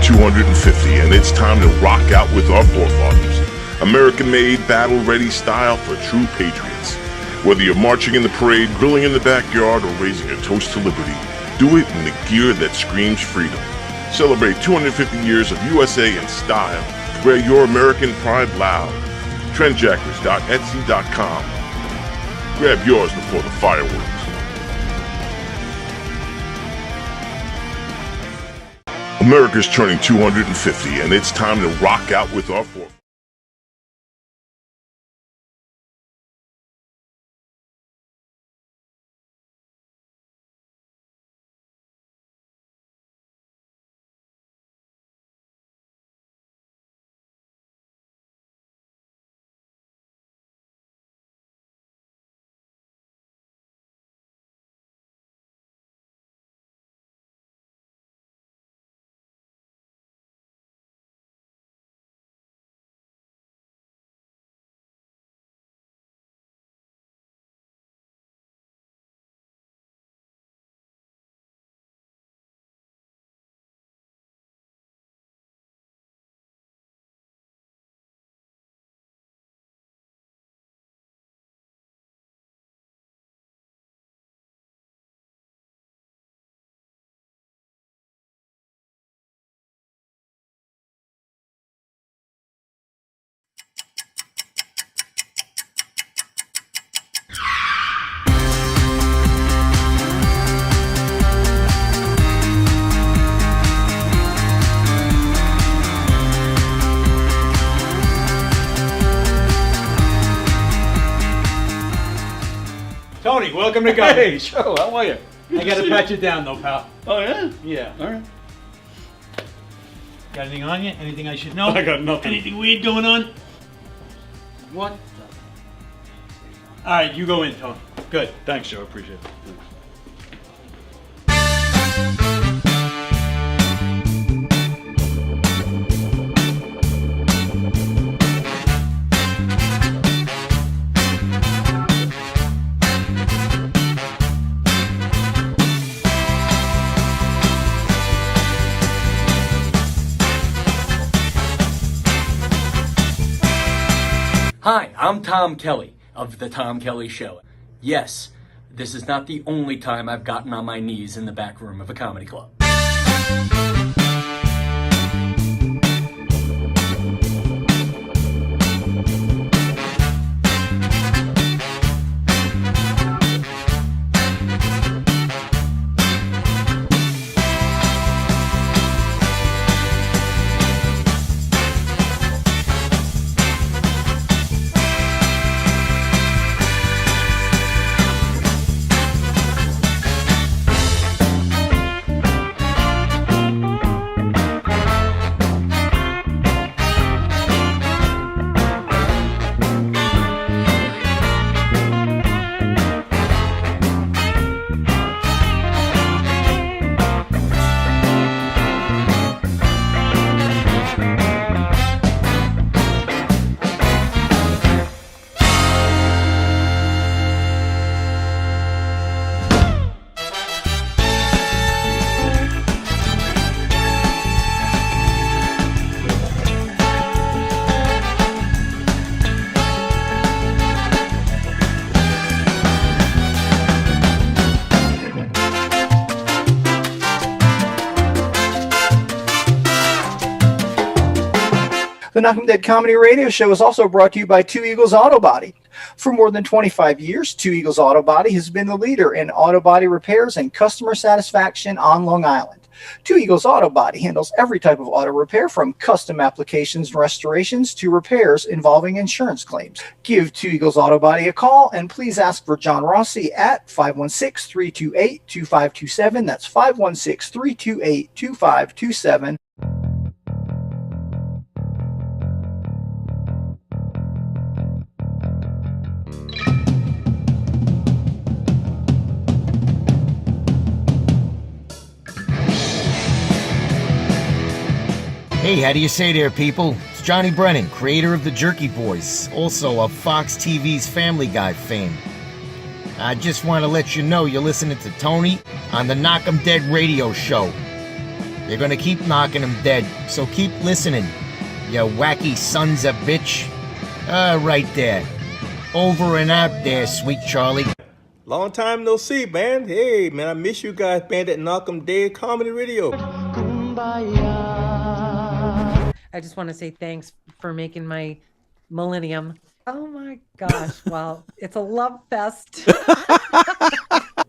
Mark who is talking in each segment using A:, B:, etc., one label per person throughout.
A: 250, and it's time to rock out with our forefathers. American-made, battle-ready style for true patriots. Whether you're marching in the parade, grilling in the backyard, or raising a toast to liberty, do it in the gear that screams freedom. Celebrate 250 years of USA in style. Wear your American pride loud. Trendjackers.etsy.com. Grab yours before the fireworks. America's turning 250, and it's time to rock out with our forefathers.
B: Tony, welcome to Gun.
C: Hey, Joe, how are you?
B: I gotta pat you down though, pal.
C: Oh, yeah?
B: Yeah.
C: All right.
B: Got anything on you? Anything I should know?
C: I got nothing.
B: Anything weird going on?
C: What?
B: Alright, you go in, Tony. Good.
C: Thanks, Joe. Appreciate it. Thanks.
D: Hi, I'm Tom Kelly of The Tom Kelly Show. Yes, this is not the only time I've gotten on my knees in the back room of a comedy club.
E: The Knock 'em Dead Comedy Radio Show is also brought to you by Two Eagles Auto Body. For more than 25 years, Two Eagles Auto Body has been the leader in auto body repairs and customer satisfaction on Long Island. Two Eagles Auto Body handles every type of auto repair, from custom applications and restorations to repairs involving insurance claims. Give Two Eagles Auto Body a call and please ask for John Rossi at 516-328-2527. That's 516-328-2527.
F: Hey, how do you say there, people? It's Johnny Brennan, creator of the Jerky Boys, also of Fox TV's Family Guy fame. I just want to let you know you're listening to Tony on the Knock 'em Dead radio show. They're gonna keep knocking them dead, so keep listening, you wacky sons of bitch. Right there. Over and out there, sweet Charlie.
G: Long time no see, man. Hey, man, I miss you guys, man, that Knock 'em Dead Comedy Radio.
H: I just want to say thanks for making my millennium. Oh my gosh. Well, it's a love fest.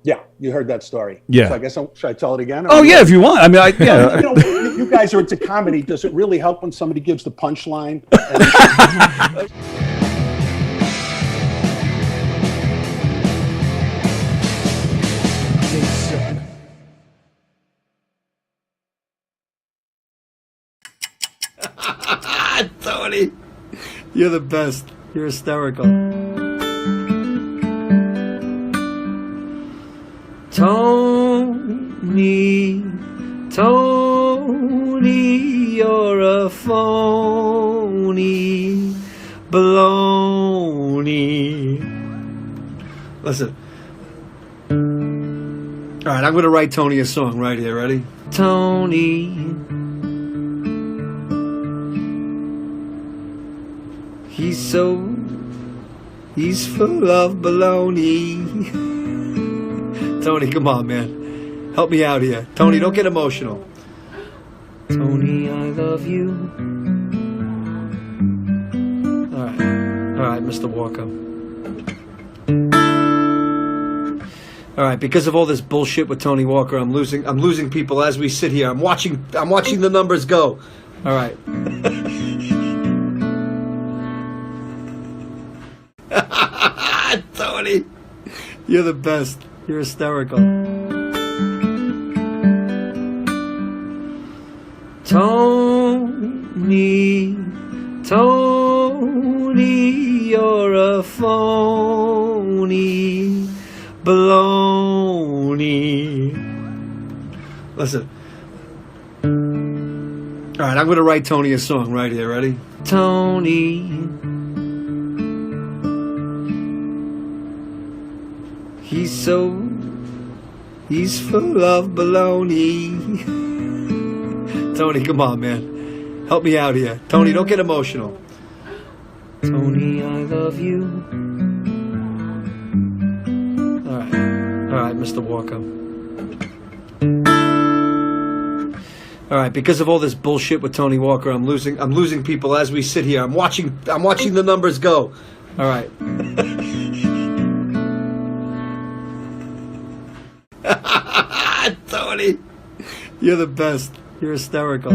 I: Yeah, you heard that story.
J: Yeah.
I: So I guess should I tell it again?
J: Oh yeah, if you want. I mean, yeah.
I: You guys are into comedy. Does it really help when somebody gives the punchline?
K: Tony, you're the best. You're hysterical. Tony, you're a phony baloney. Listen. All right, I'm going to write Tony a song right here. Ready? Tony. He's full of baloney. Tony, come on, man. Help me out here. Tony, don't get emotional. Tony, I love you. All right, Mr. Walker. All right, because of all this bullshit with Tony Walker, I'm losing people as we sit here. I'm watching the numbers go. All right. Tony, you're the best. You're hysterical. Tony, you're a phony baloney. Listen. All right, I'm going to write Tony a song right here. Ready? Tony. He's full of baloney. Tony, come on, man. Help me out here. Tony, don't get emotional. Tony, I love you. All right, Mr. Walker. All right, because of all this bullshit with Tony Walker, I'm losing people as we sit here. I'm watching the numbers go. All right. Tony, you're the best. You're hysterical.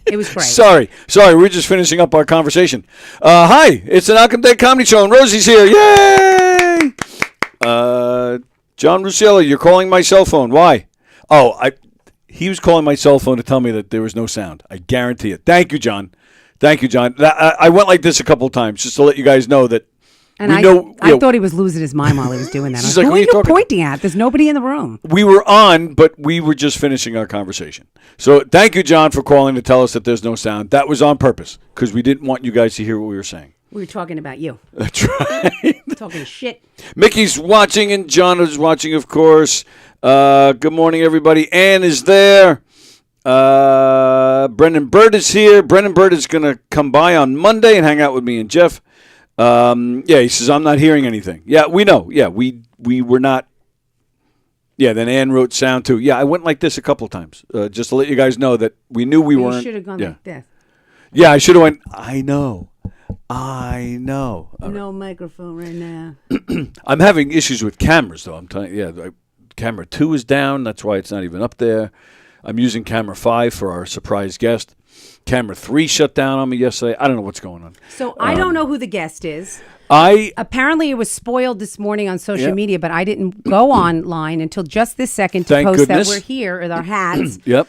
L: It was great.
J: Sorry, we're just finishing up our conversation. Hi, it's the Knock 'em Dead Comedy Show, and Rosie's here. Yay! John Rusciello, you're calling my cell phone. Why? He was calling my cell phone to tell me that there was no sound. I guarantee it. Thank you, John. I went like this a couple of times just to let you guys know that.
L: And I thought he was losing his mind while he was doing that.
J: She's like,
L: who are you pointing at? There's nobody in the room.
J: We were on, but we were just finishing our conversation. So thank you, John, for calling to tell us that there's no sound. That was on purpose because we didn't want you guys to hear what we were saying.
L: We were talking about you.
J: That's right.
L: Talking shit.
J: Mickey's watching and John is watching, of course. Good morning, everybody. Ann is there. Brendan Bird is here. Brendan Bird is going to come by on Monday and hang out with me and Jeff. Yeah, he says, I'm not hearing anything. Yeah, we know. Yeah, we were not. Yeah, then Ann wrote sound too. Yeah, I went like this a couple of times, just to let you guys know that we knew we weren't.
L: You should have gone like this.
J: Yeah, I should have went, I know. All
L: No microphone right now.
J: I'm having issues with cameras, though. I'm telling you, camera 2 is down. That's why it's not even up there. I'm using camera 5 for our surprise guest. Camera 3 shut down on me yesterday. I don't know what's going on.
L: So I don't know who the guest is.
J: Apparently
L: it was spoiled this morning on social media, but I didn't go online until just this second to post
J: goodness.
L: that we're here with our hats.
J: Yep.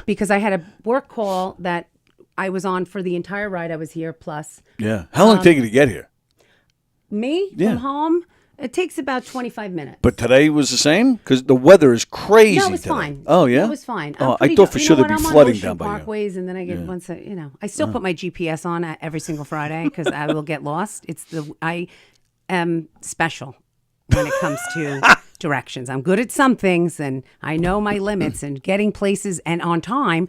L: Because I had a work call that I was on for the entire ride I was here, plus.
J: Yeah. How long did it take you to get here?
L: Me?
J: Yeah.
L: From home? It takes about 25 minutes.
J: But today was the same? Because the weather is crazy.
L: No, it was
J: today.
L: fine.
J: Oh, yeah?
L: It was fine.
J: Oh, I thought for sure there'd be flooding down by you.
L: Parkways, and then I get I still put my GPS on every single Friday because I will get lost. I am special when it comes to directions. I'm good at some things, and I know my limits, and getting places and on time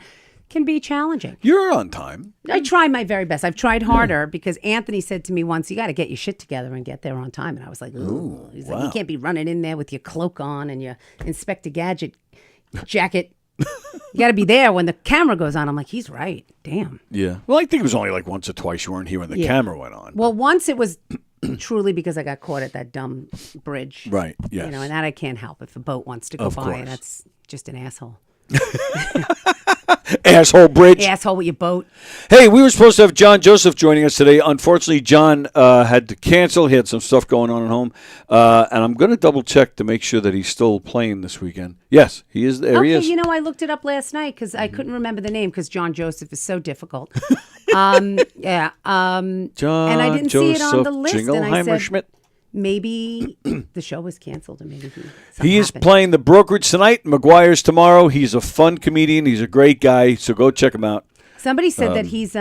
L: can be challenging.
J: You're on time.
L: I try my very best. I've tried harder because Anthony said to me once, you got to get your shit together and get there on time. And I was like, ooh. He's like, you can't be running in there with your cloak on and your Inspector Gadget jacket. You got to be there when the camera goes on. I'm like, he's right. Damn.
J: Yeah. Well, I think it was only like once or twice you weren't here when the camera went on.
L: Well, once it was truly because I got caught at that dumb bridge.
J: Right. Yes.
L: You know, and that I can't help. If a boat wants to go
J: Of
L: by,
J: course.
L: that's just an asshole.
J: Asshole bridge.
L: Asshole with your boat.
J: Hey, we were supposed to have John Joseph joining us today. Unfortunately, John had to cancel. He had some stuff going on at home. And I'm going to double check to make sure that he's still playing this weekend. Yes, he is. There he is.
L: You know, I looked it up last night because I couldn't remember the name because John Joseph is so difficult. John
J: John
L: and I didn't see it on the list. And I said,
J: Schmidt.
L: maybe the show was canceled, or maybe
J: he is
L: happened.
J: playing the Brokerage tonight. McGuire's tomorrow. He's a fun comedian. He's a great guy. So go check him out.
L: Somebody said that he's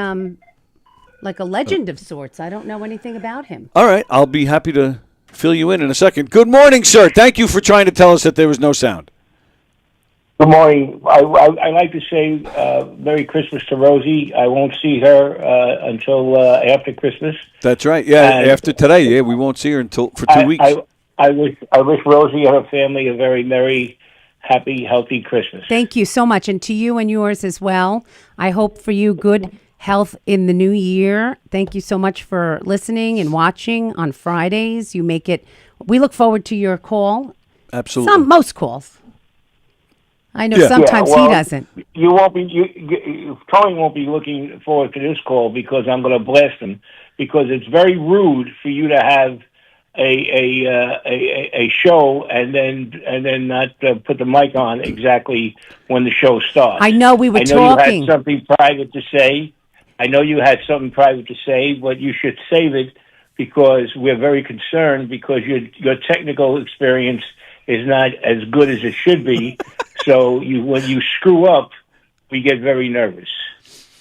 L: like a legend of sorts. I don't know anything about him.
J: All right. I'll be happy to fill you in a second. Good morning, sir. Thank you for trying to tell us that there was no sound.
M: Good morning. I like to say Merry Christmas to Rosie. I won't see her until after Christmas.
J: That's right. Yeah,
M: And
J: after today. Yeah, we won't see her for 2 weeks.
M: I wish Rosie and her family a very merry, happy, healthy Christmas.
L: Thank you so much, and to you and yours as well. I hope for you good health in the new year. Thank you so much for listening and watching on Fridays. You make it. We look forward to your call.
J: Absolutely.
L: Most calls. I know sometimes he doesn't.
M: You won't be. Tony won't be looking forward to this call because I'm going to blast him because it's very rude for you to have a show and then not put the mic on exactly when the show starts.
L: I know we were talking.
M: You had something private to say. But you should save it because we're very concerned because your technical experience is not as good as it should be. So when you screw up, we get very nervous,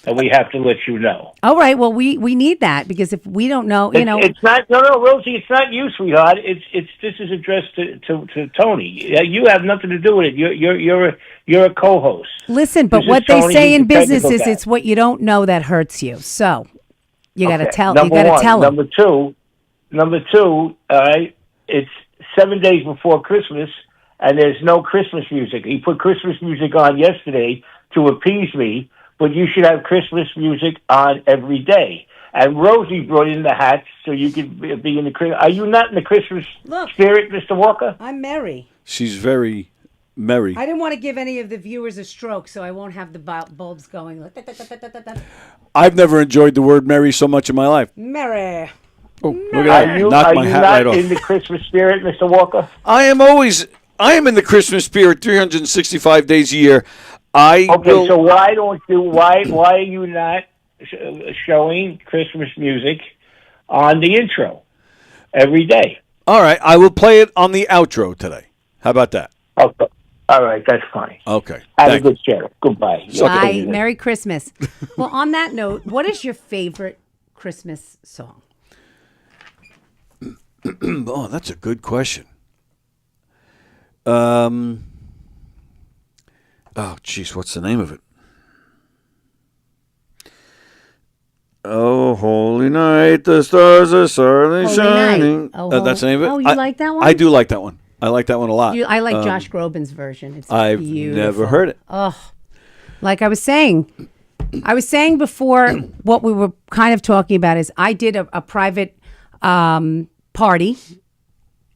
M: and we have to let you know.
L: All right. Well, we need that because if we don't know,
M: it's not. No, Rosie, it's not you, sweetheart. This is addressed to Tony. You have nothing to do with it. You're a co-host.
L: Listen, but what they say in business is it's what you don't know that hurts you. So you got to tell. You got to tell them.
M: Number two. All right. It's 7 days before Christmas. And there's no Christmas music. He put Christmas music on yesterday to appease me, but you should have Christmas music on every day. And Rosie brought in the hats so you could be in the Christmas. Are you not in the Christmas spirit, Mr. Walker?
L: I'm merry.
J: She's very merry.
L: I didn't want to give any of the viewers a stroke, so I won't have the bulbs going. Like,
J: I've never enjoyed the word merry so much in my life.
L: merry.
J: Oh, look at that. Knocked my hat right off.
M: Are you not in the Christmas spirit, Mr. Walker?
J: I am in the Christmas spirit 365 days a year.
M: So why are you not showing Christmas music on the intro every day?
J: All right, I will play it on the outro today. How about that?
M: Okay. All right, that's fine.
J: Okay.
M: Have a good share. Goodbye.
L: Bye. Merry Christmas. Well, on that note, what is your favorite Christmas song?
J: Oh, that's a good question. Oh, geez, what's the name of it? Oh, holy night, the stars are certainly
L: Holy
J: shining.
L: Night. Oh,
J: That's the name of it.
L: Oh, you like that one?
J: I do like that one. I like that one a lot.
L: I like Josh Groban's version. It's
J: I've
L: beautiful.
J: never heard it.
L: Oh, like I was saying before, what we were kind of talking about is I did a private party,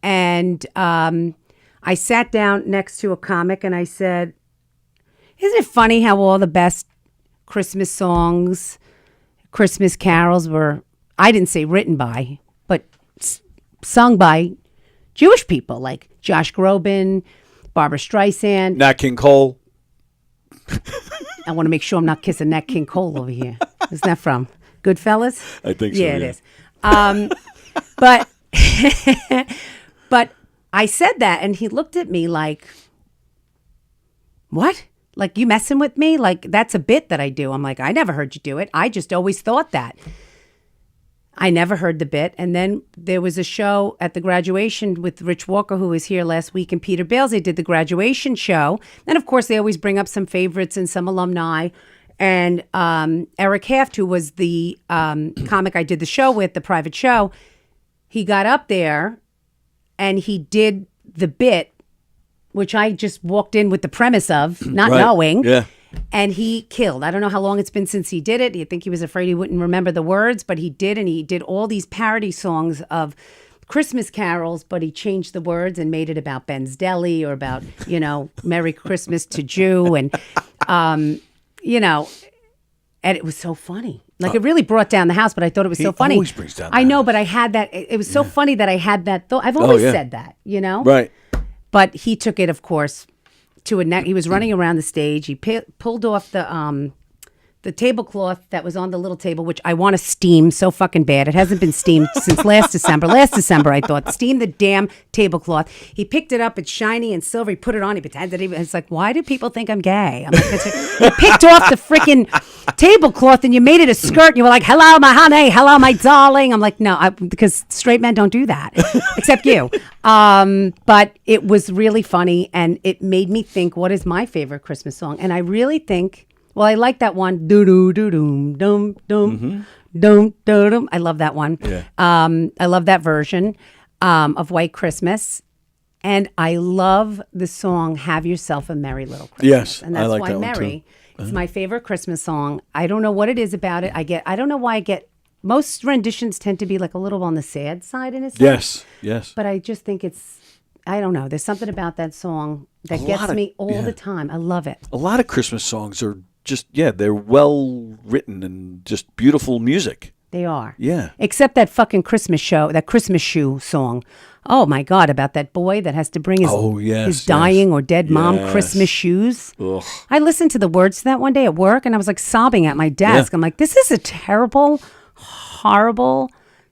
L: and I sat down next to a comic and I said, "Isn't it funny how all the best Christmas songs, Christmas carols were, I didn't say written by, but sung by Jewish people like Josh Groban, Barbara Streisand,
J: Nat King Cole."
L: I want to make sure I'm not kissing Nat King Cole over here. Isn't that from Goodfellas?
J: I think so.
L: Yeah, it is. But but I said that, and he looked at me like, "What? Like, you messing with me? Like, that's a bit that I do." I'm like, "I never heard you do it. I just always thought that." I never heard the bit. And then there was a show at the graduation with Rich Walker, who was here last week, and Peter Bales. They did the graduation show. And of course, they always bring up some favorites and some alumni. And Eric Haft, who was the comic I did the show with, the private show, he got up there and he did the bit, which I just walked in with the premise of, not knowing.
J: Yeah.
L: And he killed. I don't know how long it's been since he did it. I think he was afraid he wouldn't remember the words, but he did. And he did all these parody songs of Christmas carols, but he changed the words and made it about Ben's Deli or about, Merry Christmas to Jew. And, and it was so funny. Like, it really brought down the house, but I thought it was so funny.
J: He always brings down the
L: I know,
J: house.
L: but I had that. It was so funny that I had that thought. I've always said that,
J: Right.
L: But he took it, of course, to a neck. He was running around the stage. He pulled off the tablecloth that was on the little table, which I want to steam so fucking bad. It hasn't been steamed since last December. Last December, I thought, steam the damn tablecloth. He picked it up. It's shiny and silver. He put it on. He pretended it's like, why do people think I'm gay? I'm like, you picked off the freaking tablecloth and you made it a skirt. And you were like, hello, my honey. Hello, my darling. I'm like, no, because straight men don't do that, except you. But it was really funny, and it made me think, what is my favorite Christmas song? And I really think, well, I like that one. Doo doo doo doom dum dum dum dum. I love that one.
J: Yeah.
L: I love that version of White Christmas, and I love the song "Have Yourself a Merry Little Christmas."
J: Yes,
L: and that's
J: I like
L: why
J: that one,
L: Merry.
J: too.
L: It's my favorite Christmas song. I don't know what it is about it. I don't know why I get. Most renditions tend to be like a little on the sad side in a sense.
J: Yes.
L: But I just think I don't know. There's something about that song that gets me all the time. I love it.
J: A lot of Christmas songs are just, they're well written and just beautiful music.
L: They are.
J: Yeah.
L: Except that fucking Christmas shoe song. Oh my God, about that boy that has to bring his dying or dead mom Christmas shoes.
J: Ugh.
L: I listened to the words to that one day at work, and I was like sobbing at my desk. I'm like, this is a terrible, horrible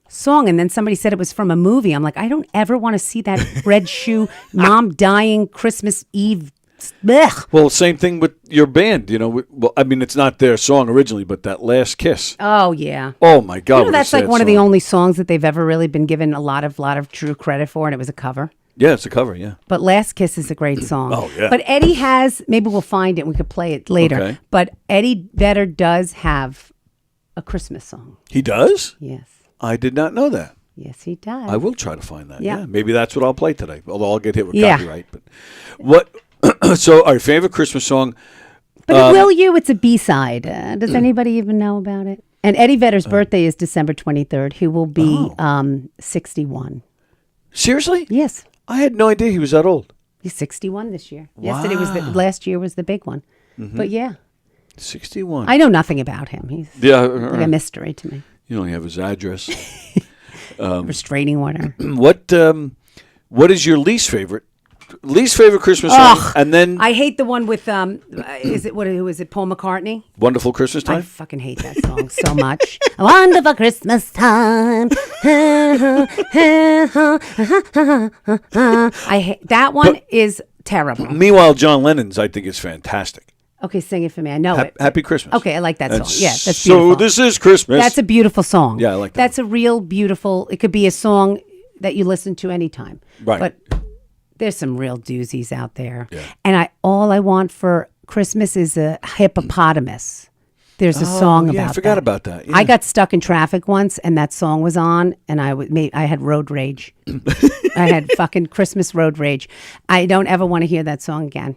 L: song. And then somebody said it was from a movie. I'm like, I don't ever want to see that red shoe, mom dying Christmas Eve. Blech.
J: Well, same thing with your band. Well, I mean, it's not their song originally, but that Last Kiss.
L: Oh yeah.
J: Oh my God. What
L: that's
J: a
L: like
J: sad
L: one of the
J: song.
L: only songs that they've ever really been given a lot of true credit for, and it was a cover.
J: Yeah, it's a cover. Yeah.
L: But Last Kiss is a great song.
J: Oh, yeah.
L: But Eddie has, maybe we'll find it and we could play it later.
J: Okay.
L: But Eddie Vedder does have a Christmas song.
J: He does?
L: Yes.
J: I did not know that.
L: Yes, he does.
J: I will try to find that.
L: Yeah.
J: Yeah. Maybe that's what I'll play today. Although I'll get hit with
L: Yeah.
J: copyright. But what? So, our favorite Christmas song.
L: But Will You? It's a B-side. Does anybody even know about it? And Eddie Vedder's birthday is December 23rd. He will be 61.
J: Seriously?
L: Yes.
J: I had no idea he was that old.
L: He's 61 this year.
J: Wow.
L: Last year was the big one.
J: Mhm.
L: But yeah.
J: 61.
L: I know nothing about him. He's like a mystery to me.
J: You only have his address.
L: Restraining order.
J: What is your least favorite Christmas song? And then
L: I hate the one with who is it? Paul McCartney?
J: Wonderful Christmas Time?
L: I fucking hate that song so much. A wonderful Christmas time. I hate that one. Is terrible.
J: Meanwhile, John Lennon's I think is fantastic.
L: Okay, sing it for me. I know it.
J: Happy Christmas.
L: Okay, I like that song. Yeah, that's
J: so
L: beautiful.
J: this is Christmas.
L: That's a beautiful song.
J: Yeah, I like that.
L: That's a real beautiful. It could be a song that you listen to anytime.
J: Right.
L: But there's some real doozies out there. Yeah. And all I want for Christmas is a hippopotamus There's a song about
J: I forgot about that. Yeah.
L: I got stuck in traffic once, and that song was on, and I had road rage. I had fucking Christmas road rage. I don't ever want to hear that song again.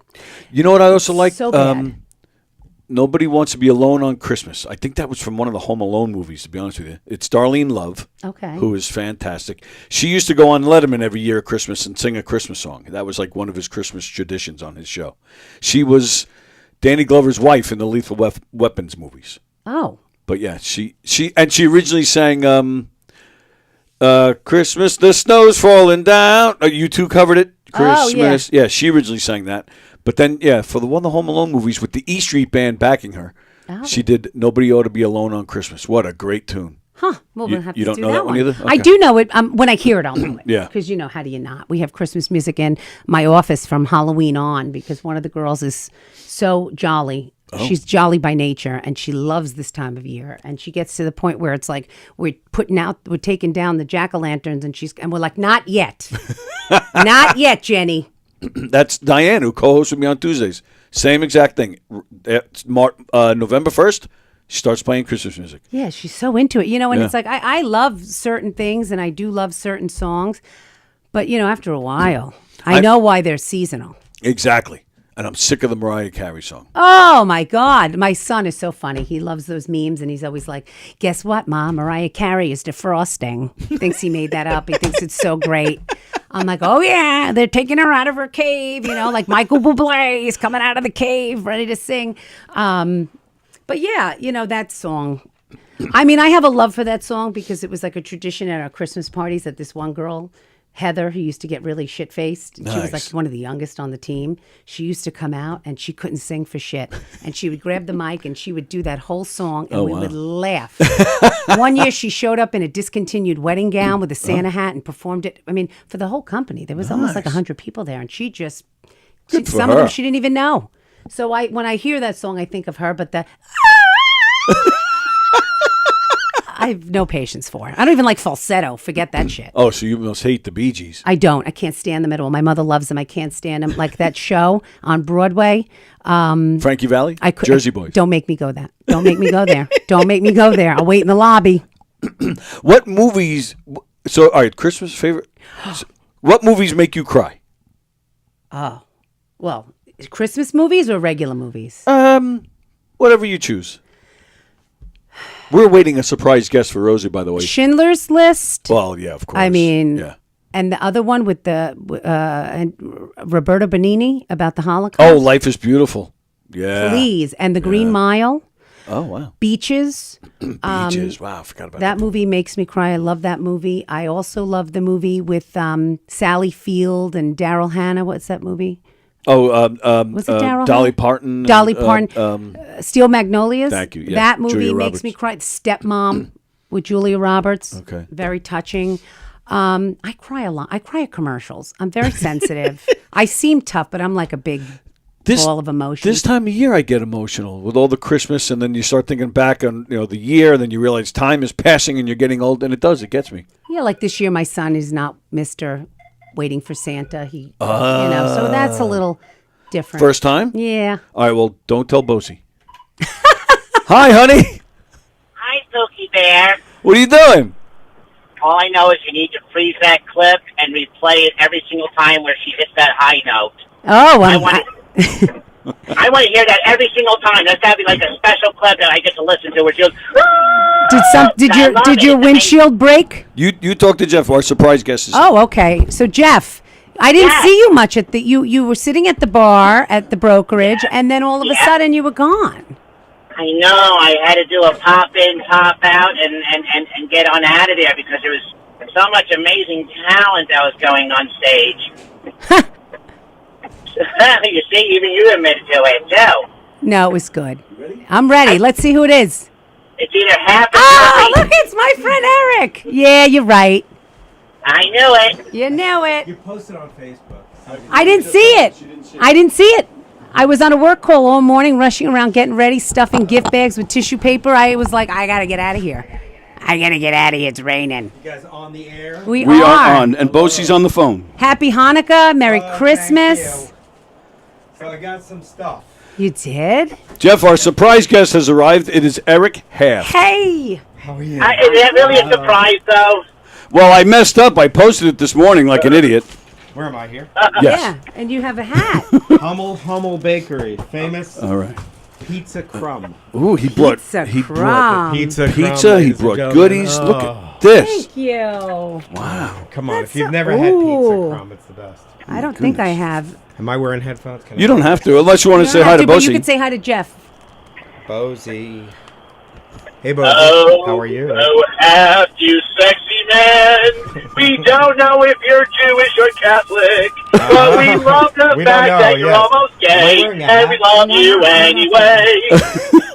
J: You know what I also like?
L: So bad.
J: Nobody Wants to Be Alone on Christmas. I think that was from one of the Home Alone movies, to be honest with you. It's Darlene Love, who is fantastic. She used to go on Letterman every year at Christmas and sing a Christmas song. That was like one of his Christmas traditions on his show. She was Danny Glover's wife in the Lethal Weapons movies.
L: Oh.
J: But yeah, she originally sang Christmas, the snow's falling down. You two covered it. Christmas. Yeah, she originally sang that. But then, for one of the Home Alone movies with the E Street Band backing her, she did Nobody Ought to Be Alone on Christmas. What a great tune.
L: Huh. Well, we'll have to
J: don't
L: do
J: know that one either? Okay.
L: I do know it. When I hear it, I'll know it.
J: Yeah.
L: Because, how do you not? We have Christmas music in my office from Halloween on because one of the girls is so jolly. Oh. She's jolly by nature, and she loves this time of year. And she gets to the point where it's like we're taking down the jack-o'-lanterns, and we're like, not yet. Not yet, Jenny.
J: That's Diane, who co-hosts with me on Tuesdays. Same exact thing. November 1st, she starts playing Christmas music.
L: Yeah, she's so into it. And it's like I love certain things, and I do love certain songs. But, after a while, I know why they're seasonal.
J: Exactly. And I'm sick of the Mariah Carey song.
L: Oh, my God. My son is so funny. He loves those memes, and he's always like, guess what, Mom? Mariah Carey is defrosting. He thinks he made that up. He thinks it's so great. I'm like, oh, yeah, they're taking her out of her cave, like Michael Bublé is coming out of the cave, ready to sing. But, yeah, that song. I mean, I have a love for that song because it was like a tradition at our Christmas parties that this one girl, Heather, who used to get really shit-faced, and she was like one of the youngest on the team. She used to come out, and she couldn't sing for shit. And she would grab the mic, and she would do that whole song, and we would laugh. One year, she showed up in a discontinued wedding gown with a Santa hat and performed it. I mean, for the whole company. There was almost like 100 people there, and some of them she didn't even know. So when I hear that song, I think of her, but I have no patience for it. I don't even like falsetto. Forget that shit.
J: Oh, so you must hate the Bee Gees.
L: I don't. I can't stand the middle. My mother loves them. I can't stand them. Like that show on Broadway.
J: Frankie Valli? Jersey Boys.
L: Don't make me go that. Don't make me go there. Don't make me go there. I'll wait in the lobby.
J: What movies... So, all right, Christmas favorite... What movies make you cry?
L: Oh. Well, Christmas movies or regular movies?
J: Whatever you choose. We're awaiting a surprise guest for Rosie, by the way.
L: Schindler's List.
J: Well, yeah, of course.
L: I mean,
J: yeah.
L: And the other one with and Roberta Benigni about the Holocaust.
J: Oh, Life is Beautiful. Yeah.
L: Please. And The Green Mile.
J: Oh, wow.
L: Beaches.
J: Beaches. Wow, I forgot about
L: that. That movie makes me cry. I love that movie. I also love the movie with Sally Field and Daryl Hannah. What's that movie?
J: Oh,
L: was it Daryl?
J: Dolly Parton.
L: Dolly Parton. Steel Magnolias.
J: Thank you. Yeah.
L: That movie
J: Julia
L: makes
J: Roberts.
L: me cry. Stepmom with Julia Roberts.
J: Okay.
L: Very touching. I cry a lot. I cry at commercials. I'm very sensitive. I seem tough, but I'm like a big ball of emotion.
J: This time of year, I get emotional with all the Christmas, and then you start thinking back on the year, and then you realize time is passing, and you're getting old, and it gets me.
L: Yeah, like this year, my son is not Mr. Waiting for Santa. So that's a little different.
J: First time?
L: Yeah.
J: All right, well, don't tell Bosie. Hi, honey.
N: Hi, Silky Bear.
J: What are you doing?
N: All I know is you need to freeze that clip and replay it every single time where she hits that high note.
L: Oh,
N: I want to hear that every single time. That's got to be like a special clip that I get to listen to where she goes,
L: Did your windshield break?
J: You talk to Jeff, our surprise guest is.
L: Oh, okay. So Jeff, I didn't see you much at the you were sitting at the bar at the brokerage, and then all of a sudden you were gone.
N: I know. I had to do a pop in, pop out, and get on out of there because there was so much amazing talent that was going on stage. You see, even you admitted to it, too.
L: No, it was good. I'm ready. Let's see who it is.
N: It's either Haft or
L: look, it's my friend Eric. Yeah, you're right.
N: I knew it.
L: You knew it.
O: You posted on Facebook.
L: I didn't see it. I didn't see it. I was on a work call all morning, rushing around, getting ready, stuffing gift bags with tissue paper. I was like, I got to get out of here. I got to get out of here. It's raining.
O: You guys on the air?
L: We
P: are on, and Bosie's on the phone.
L: Happy Hanukkah. Merry Christmas.
O: So I got some stuff.
L: You did?
J: Jeff, our surprise guest has arrived. It is Eric Haft.
L: Hey!
O: How are you?
N: Is that really a surprise, though?
J: Well, I messed up. I posted it this morning like an idiot.
O: Where am I here?
J: Yes.
L: Yeah, and you have a hat.
O: Hummel Bakery, famous
J: All right.
O: pizza crumb.
J: Ooh, he brought
L: Pizza
J: he
L: crumb.
J: brought
O: Pizza crumb,
J: pizza. He
O: ladies and
J: brought
O: gentlemen.
J: goodies. Look
O: Oh.
J: at this.
L: Thank you.
J: Wow.
O: Come on,
L: That's
O: if you've
L: so-
O: never had pizza
L: Ooh.
O: crumb, it's the best.
L: I don't think I have.
O: Am I wearing headphones? Can
J: You don't have to, unless you want to say hi to
L: But you
J: Bosie.
L: could say hi to Jeff.
O: Bosie. Hey, Bosie.
N: Oh,
O: How are you?
N: oh, Haft, you sexy man. We don't know if you're Jewish or Catholic, but we love the
O: We don't
N: fact
O: know,
N: that you're
O: yes.
N: almost gay,
O: Wearing a
N: and we
O: hat.
N: love you anyway.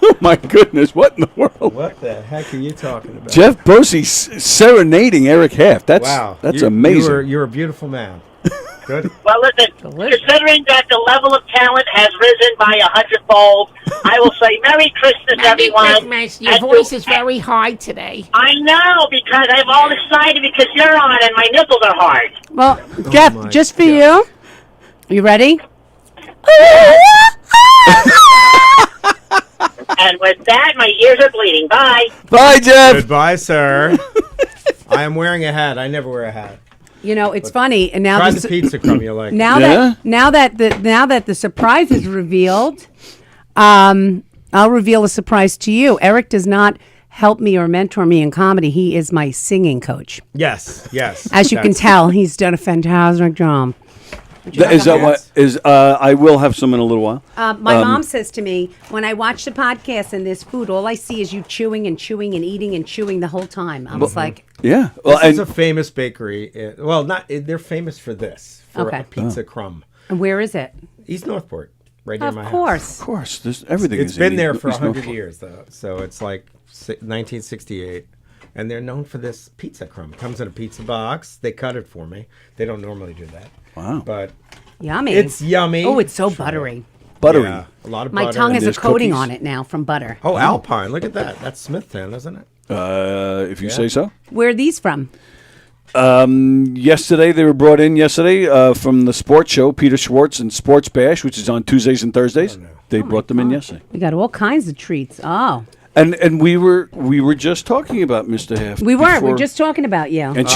J: Oh my goodness, what in the world?
O: What the heck are you talking about?
J: Jeff Bosie serenading Eric Haft. That's
O: Wow.
J: amazing.
O: You're a beautiful man. Good.
N: Well, listen, considering that the level of talent has risen by 100-fold, I will say Merry Christmas, everyone.
P: Your
N: And
P: voice
N: to-
P: is very high today.
N: I know, because I'm all excited because you're on and my nipples are hard.
L: Well, Jeff, just for you. You ready?
N: And with that, my ears are bleeding. Bye.
J: Bye, Jeff.
O: Goodbye, sir. I am wearing a hat. I never wear a hat.
L: You know, it's funny, and now
O: Try
L: this-
O: the pizza crumb you like.
L: Now that the surprise is revealed, I'll reveal a surprise to you. Eric does not help me or mentor me in comedy. He is my singing coach.
O: Yes.
L: As you can tell, he's done a fantastic job.
J: Is that what is? I will have some in a little while.
L: My mom says to me, when I watch the podcast and this food, all I see is you chewing and chewing and eating and chewing the whole time. I was like,
J: Yeah.
O: Well, this is a famous bakery. Well, they're famous for this, for
L: Okay.
O: a pizza crumb.
L: and where is it?
O: East Northport, right near
L: Of
O: my house.
L: course.
J: Of course, there's everything.
O: It's
J: is
O: been
J: in
O: there for
J: East
O: 100
J: Norfolk.
O: years, though. So it's like 1968. And they're known for this pizza crumb. It comes in a pizza box. They cut it for me. They don't normally do that.
J: Wow.
O: But
L: Yummy.
O: it's yummy.
L: Oh, it's so buttery.
J: Buttery.
O: Yeah, a lot of
L: My
O: butter.
L: tongue
O: And
L: has a
O: there's
L: coating
O: cookies.
L: on it now from butter.
O: Oh, Alpine. Look at that. That's Smithtown, isn't it?
J: If you say so.
L: Where are these from?
J: Yesterday they were brought in from the sports show, Peter Schwartz and Sports Bash, which is on Tuesdays and Thursdays. They brought them in yesterday.
L: We got all kinds of treats. Oh,
J: And we were just talking about Mr. Haft.
L: we weren't.
J: before-
L: We're just talking about you.
J: And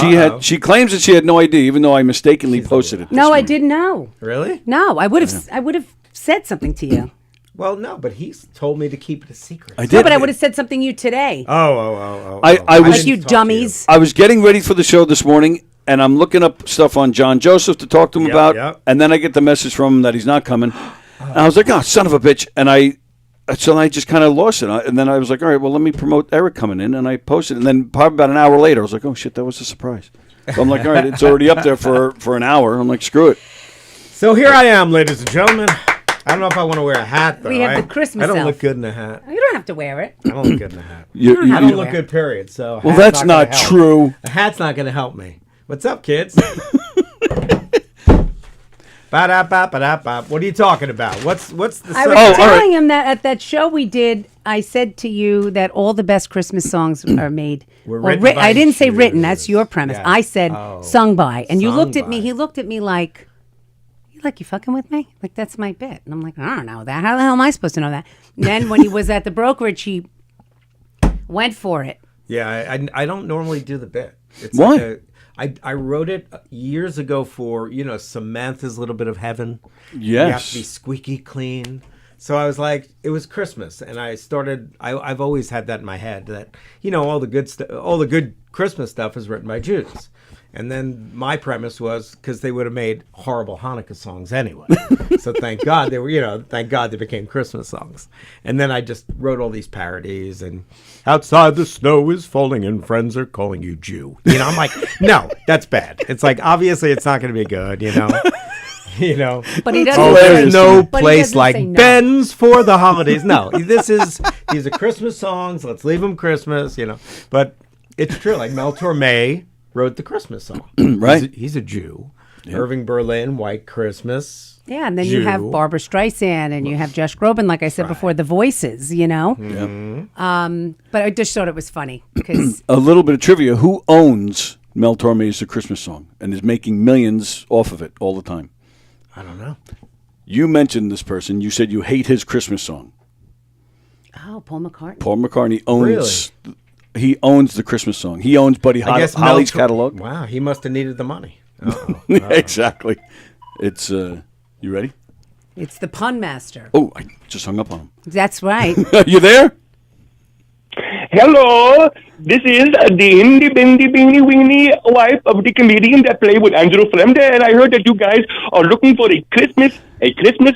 J: she claims that she had no idea, even though I mistakenly posted it.
L: No, I didn't know.
O: Really?
L: No, I would have said something to you.
O: Well, no, but he's told me to keep it a secret.
J: I
L: No,
J: did.
L: but I would have said something to you today.
J: I was
L: Like you dummies.
J: I was getting ready for the show this morning, and I'm looking up stuff on John Joseph to talk to him about.
O: yep.
J: And then I get the message from him that he's not coming. And I was like, oh, son of a bitch. And I just kind of lost it. And then I was like, all right, well, let me promote Eric coming in. And I posted. And then probably about an hour later, I was like, oh, shit, that was a surprise. So I'm like, all right, it's already up there for an hour. I'm like, screw it.
O: So here I am, ladies and gentlemen. I don't know if I want to wear a hat, though.
L: We have the Christmas
O: I don't
L: elf.
O: look good in a hat.
L: You don't have to wear it.
O: I don't look good in a hat.
J: You
O: I don't
J: you-
O: look good, period. So
J: Well,
O: hat's
J: that's
O: gonna
J: not
O: help.
J: true.
O: A hat's not going to help me. What's up, kids? Ba-da-ba-ba-da-ba. What are you talking about? What's the
L: I was telling him that at that show we did, I said to you that all the best Christmas songs are made.
O: Were
L: or
O: written by
L: I didn't say written. That's your premise.
O: Yeah.
L: I said
O: Oh.
L: sung by, and you
O: Sung
L: looked at me.
O: by.
L: He looked at me like, you fucking with me? Like that's my bit. And I'm like, I don't know that. How the hell am I supposed to know that? And then when he was at the brokerage, he went for it.
O: Yeah, I don't normally do the bit. It's
J: Why?
O: Like I wrote it years ago for, Samantha's Little Bit of Heaven.
J: Yes.
O: You have to be squeaky clean. So I was like, it was Christmas, and I started. I've always had that in my head that all the good Christmas stuff is written by Jews, and then my premise was because they would have made horrible Hanukkah songs anyway. So thank God they were. Thank God they became Christmas songs. And then I just wrote all these parodies and outside the snow is falling and friends are calling you Jew. I'm like, no, that's bad. It's like obviously it's not going to be good.
L: But he doesn't.
O: Oh,
L: say-
O: there's no
L: but he
O: place
L: doesn't
O: like
L: say no.
O: Ben's for the holidays. No, these are Christmas songs. Let's leave them Christmas, But it's true. Like Mel Torme wrote the Christmas song.
J: Right.
O: He's a Jew. Irving Berlin, White Christmas.
L: Yeah, and then you have
O: Jew.
L: Barbara Streisand, and you have Josh Groban, like I said before, the voices.
O: Mm-hmm.
L: But I just thought it was funny because
J: A little bit of trivia. Who owns Mel Torme's A Christmas Song and is making millions off of it all the time?
O: I don't know.
J: You mentioned this person. You said you hate his Christmas song.
L: Oh, Paul McCartney.
J: Paul McCartney owns. He owns the Christmas song. He owns Buddy Holly's catalog.
O: Wow, he must have needed the money.
J: Exactly. It's you ready?
L: It's the pun master.
J: Oh, I just hung up on him.
L: That's right.
J: You there?
P: Hello, this is the Hindi Bindi Beanie Weenie wife of the comedian that played with Angelo Fremde, and I heard that you guys are looking for a Christmas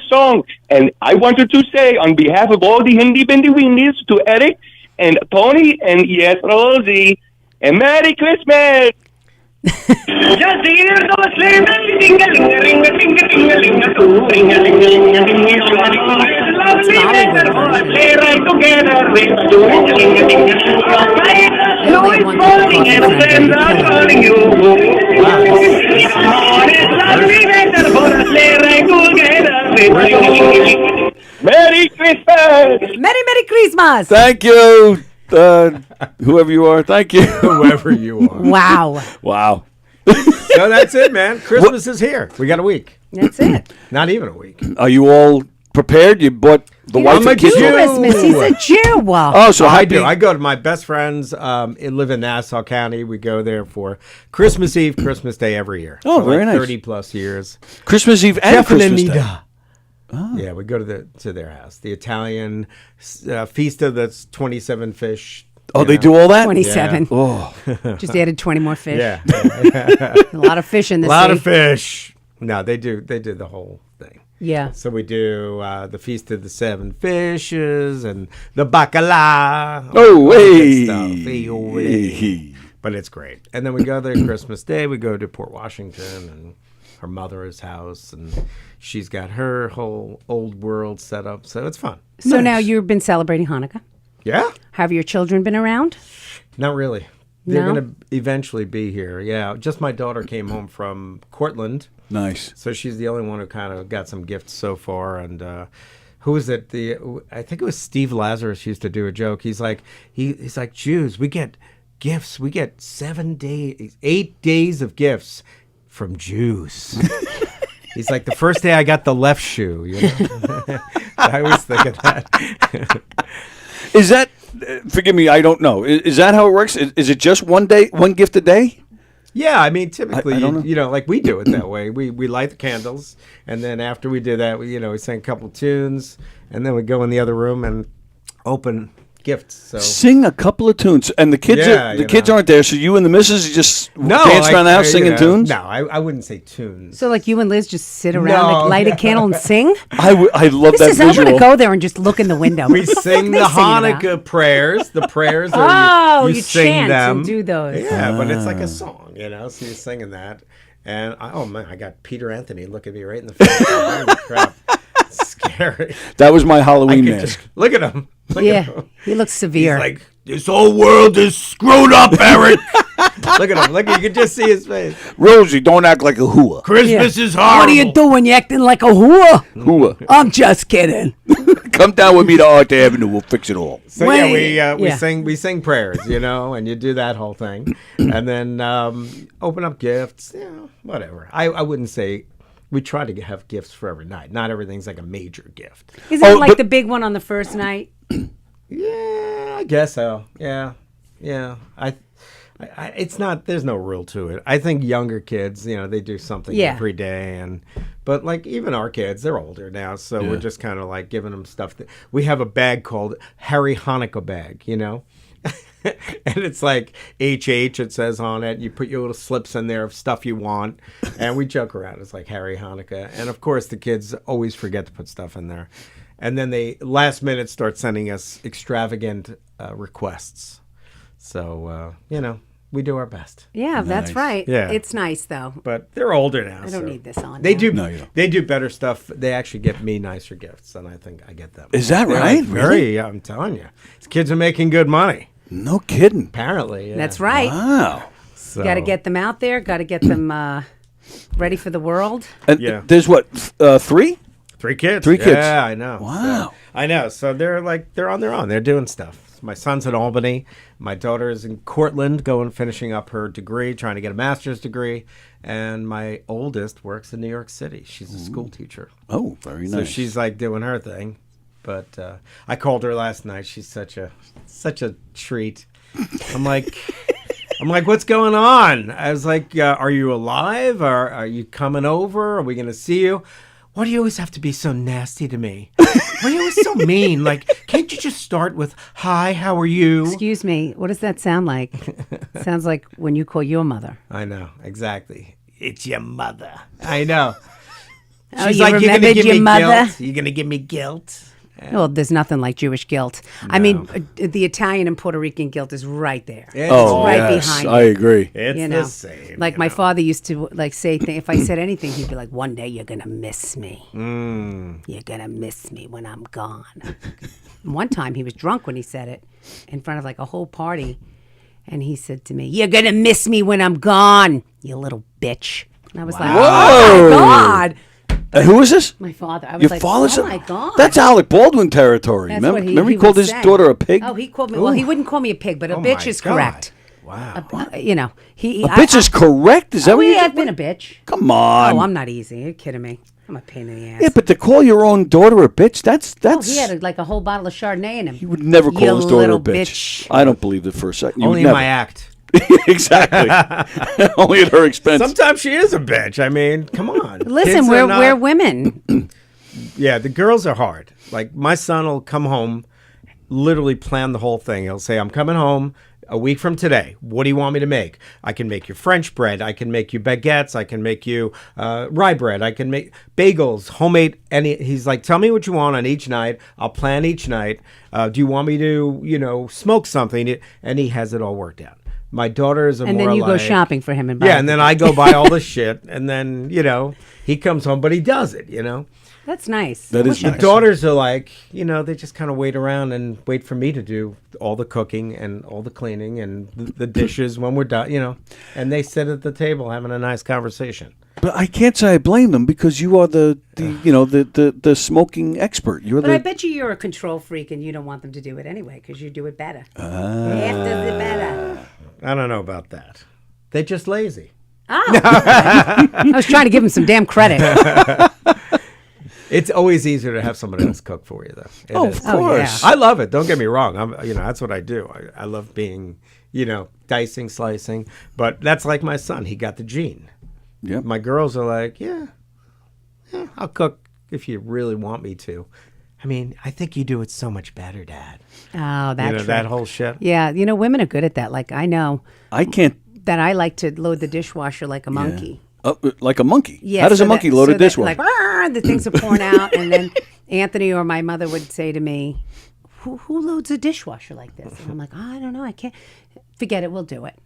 P: song, and I wanted to say on behalf of all the Hindi Bindi Weenies to Eric and Tony and yes, Rosie, and Merry Christmas! Just hear those sleigh bells ring-a-ling-a-ling-a-ling-a-ling-a-ling-a-ling-a-ling-a-ling-a-ling-a-ling. Lovely weather for a sleigh ride together. Snow is falling and friends are calling you. Come on, it's lovely weather for a sleigh ride together. Merry Christmas!
L: Merry Christmas!
J: Thank you, whoever you are. Thank you,
O: whoever you are.
L: Wow.
J: Wow.
O: So that's it, man. Christmas is here. We got a week.
L: That's it.
O: Not even a week.
J: Are you all prepared? You bought the wife and kids.
L: Christmas. He's a Jew.
J: Oh, so
O: I do. I go to my best friends. Live in Nassau County. We go there for Christmas Eve, Christmas Day every year.
J: Oh,
O: for
J: very nice.
O: 30 plus years.
J: Christmas Eve and Christmas Day.
O: Oh. Yeah, we go to their house. The Italian Fiesta. That's 27 fish.
J: Oh, they do all that?
L: 27.
J: Yeah. Oh.
L: Just added 20 more fish.
O: Yeah.
L: A lot of fish in this.
O: A lot of fish. No, they do the whole thing.
L: Yeah.
O: So we do the Feast of the Seven Fishes and the bacala.
J: Oh, hey.
O: Hey. But it's great. And then we go there Christmas Day. We go to Port Washington and her mother's house, and she's got her whole old world set up. So it's fun.
L: So now you've been celebrating Hanukkah.
O: Yeah.
L: Have your children been around?
O: Not really. They're
L: No?
O: going to eventually be here. Yeah. Just my daughter came home from Cortland.
J: Nice.
O: So she's the only one who kind of got some gifts so far. And who was it? I think it was Steve Lazarus used to do a joke. He's like, he's like, Jews, we get gifts. We get 8 days of gifts from Jews. He's like, the first day I got the left shoe. You know? I always think of that.
J: Is that, forgive me, I don't know. Is that how it works? Is it just one gift a day?
O: Yeah, I mean, typically,
J: I don't know.
O: you know, like we do it that way. We light the candles, and then after we do that, we sing a couple tunes, and then we go in the other room and open gifts. So
J: Sing a couple of tunes. And the kids kids aren't there, so you and the missus just dance around the house singing tunes?
O: No, I wouldn't say tunes.
L: So like you and Liz just sit around, light a candle and sing?
J: I love that
L: I
J: visual.
L: want to go there and just look in the window.
O: We sing the Hanukkah prayers. The prayers are you sing
L: chant
O: them.
L: and do those.
O: Yeah, but it's like a song, so you're singing that. And I got Peter Anthony looking at me right in the face. Holy crap. It's scary.
J: That was my Halloween mask.
O: Look at him. Look at him.
L: He looks severe.
O: He's like, this whole world is screwed up, Eric. Look at him. Look, you can just see his face.
J: Rosie, don't act like a hooah.
O: Christmas is horrible.
L: What are you doing? You acting like a whore?
J: Hooah.
L: I'm just kidding.
J: Come down with me to Art Avenue. We'll fix it all.
O: So we sing prayers, and you do that whole thing, and then open up gifts, whatever. I wouldn't say. We try to have gifts for every night. Not everything's like a major gift.
L: Isn't it like the big one on the first night?
O: Yeah, I guess so. Yeah. I it's not. There's no rule to it. I think younger kids, they do something every day, but like even our kids, they're older now, so we're just kind of like giving them stuff. We have a bag called Harry Hanukkah bag, and it's like HH, it says on it. You put your little slips in there of stuff you want, and we joke around. It's like Harry Hanukkah, and of course the kids always forget to put stuff in there, and then they last minute start sending us extravagant requests. So we do our best.
L: Yeah, that's right.
O: Yeah.
L: It's nice though.
O: But they're older now.
L: I don't need this on.
O: They
L: now.
O: do.
J: No, you don't.
O: They do better stuff. They actually get me nicer gifts than I think I get them.
J: Is that
O: They're
J: right?
O: like
J: Really?
O: I'm telling you, these kids are making good money.
J: No kidding.
O: Apparently. Yeah.
L: That's right.
J: Wow.
O: So,
L: Got to get them out there. Got to get them ready for the world.
J: And
O: Yeah.
J: there's what, 3?
O: 3 kids.
J: 3 kids.
O: Yeah, I know.
J: Wow.
O: So, I know. So they're on their own. They're doing stuff. My son's in Albany. My daughter is in Cortland, finishing up her degree, trying to get a master's degree. And my oldest works in New York City. She's a school teacher.
J: Oh, very nice.
O: So she's like doing her thing. But I called her last night. She's such a treat. I'm like, what's going on? I was like, are you alive? Are you coming over? Are we going to see you? Why do you always have to be so nasty to me? Why are you always so mean? Like, can't you just start with, hi, how are you?
L: Excuse me, what does that sound like? Sounds like when you call your mother.
O: I know, exactly. It's your mother. I know.
L: Oh,
O: She's
L: you
O: like, you're going to
L: remembered
O: give
L: your
O: me
L: mother?
O: guilt? You're going to give me guilt?
L: Well, there's nothing like Jewish guilt. I mean, the Italian and Puerto Rican guilt is right there.
O: It's
L: right behind
J: I agree.
O: It's the same.
L: Like my father used to say, if I said anything, he'd be like, "One day you're gonna miss me. You're gonna miss me when I'm gone." One time he was drunk when he said it in front of like a whole party, and he said to me, "You're gonna miss me when I'm gone, you little bitch." And I was like, "Oh my God."
J: Who is this?
L: My father. I was
J: Your
L: like,
J: father's
L: oh my God.
J: That's Alec Baldwin territory.
L: That's
J: Remember,
L: what
J: remember he
L: would
J: called his
L: say.
J: daughter a pig?
L: Oh, he called me. Well, he wouldn't call me a pig, but a
O: Oh
L: bitch
O: my
L: is
O: God.
L: correct.
O: Wow.
L: You know,
J: A bitch is correct? Is that what
L: yeah,
J: you
L: I've been a bitch.
J: Come on.
L: Oh, I'm not easy. You're kidding me. I'm a pain in the ass.
J: Yeah, but to call your own daughter a bitch, that's
L: Oh, he had like a whole bottle of Chardonnay in him.
J: He would never call
L: You
J: his daughter a
L: little
J: bitch. I don't believe it for a second. You
O: Only
J: would
O: in
J: never.
O: my act.
J: Exactly. Only at her expense.
O: Sometimes she is a bitch. I mean, come on.
L: Listen,
O: Kids
L: we're
O: are not-
L: we're women.
O: Yeah, the girls are hard. Like, my son will come home, literally plan the whole thing. He'll say, I'm coming home a week from today. What do you want me to make? I can make you French bread. I can make you baguettes. I can make you rye bread. I can make bagels, homemade. He's like, tell me what you want on each night. I'll plan each night. Do you want me to, smoke something? And he has it all worked out. My daughter is a
L: And
O: more
L: then you go
O: like-
L: shopping for him and buy
O: Yeah, and then I go buy all the shit. And then, he comes home, but he does it,
L: That's nice.
J: That is
O: The
J: nice.
O: daughters are like, they just kind of wait around and wait for me to do all the cooking and all the cleaning and the dishes when we're done, and they sit at the table having a nice conversation.
J: But I can't say I blame them because you are the smoking expert. You're
L: But I
J: the
L: bet you're a control freak and you don't want them to do it anyway because you do it better. Half does it better.
O: I don't know about that. They're just lazy.
L: Oh. I was trying to give him some damn credit.
O: It's always easier to have somebody else cook for you, though. It
J: Oh,
O: is.
J: of course.
O: I love it. Don't get me wrong. That's what I do. I love being, dicing, slicing. But that's like my son. He got the gene.
J: Yep.
O: My girls are like, yeah, I'll cook if you really want me to. I mean, I think you do it so much better, Dad.
L: Oh, that's
O: that whole shit.
L: Yeah, women are good at that. Like I know
J: I can't.
L: that I like to load the dishwasher like a monkey.
J: Like a monkey.
L: Yeah,
J: How does
L: so
J: a monkey
L: that-
J: load
L: so
J: a
L: that,
J: dishwasher?
L: Like, "Arr," the things are pouring out, and then Anthony or my mother would say to me, "Who loads a dishwasher like this?" And I'm like, I don't know. I can't. Forget it. We'll do it.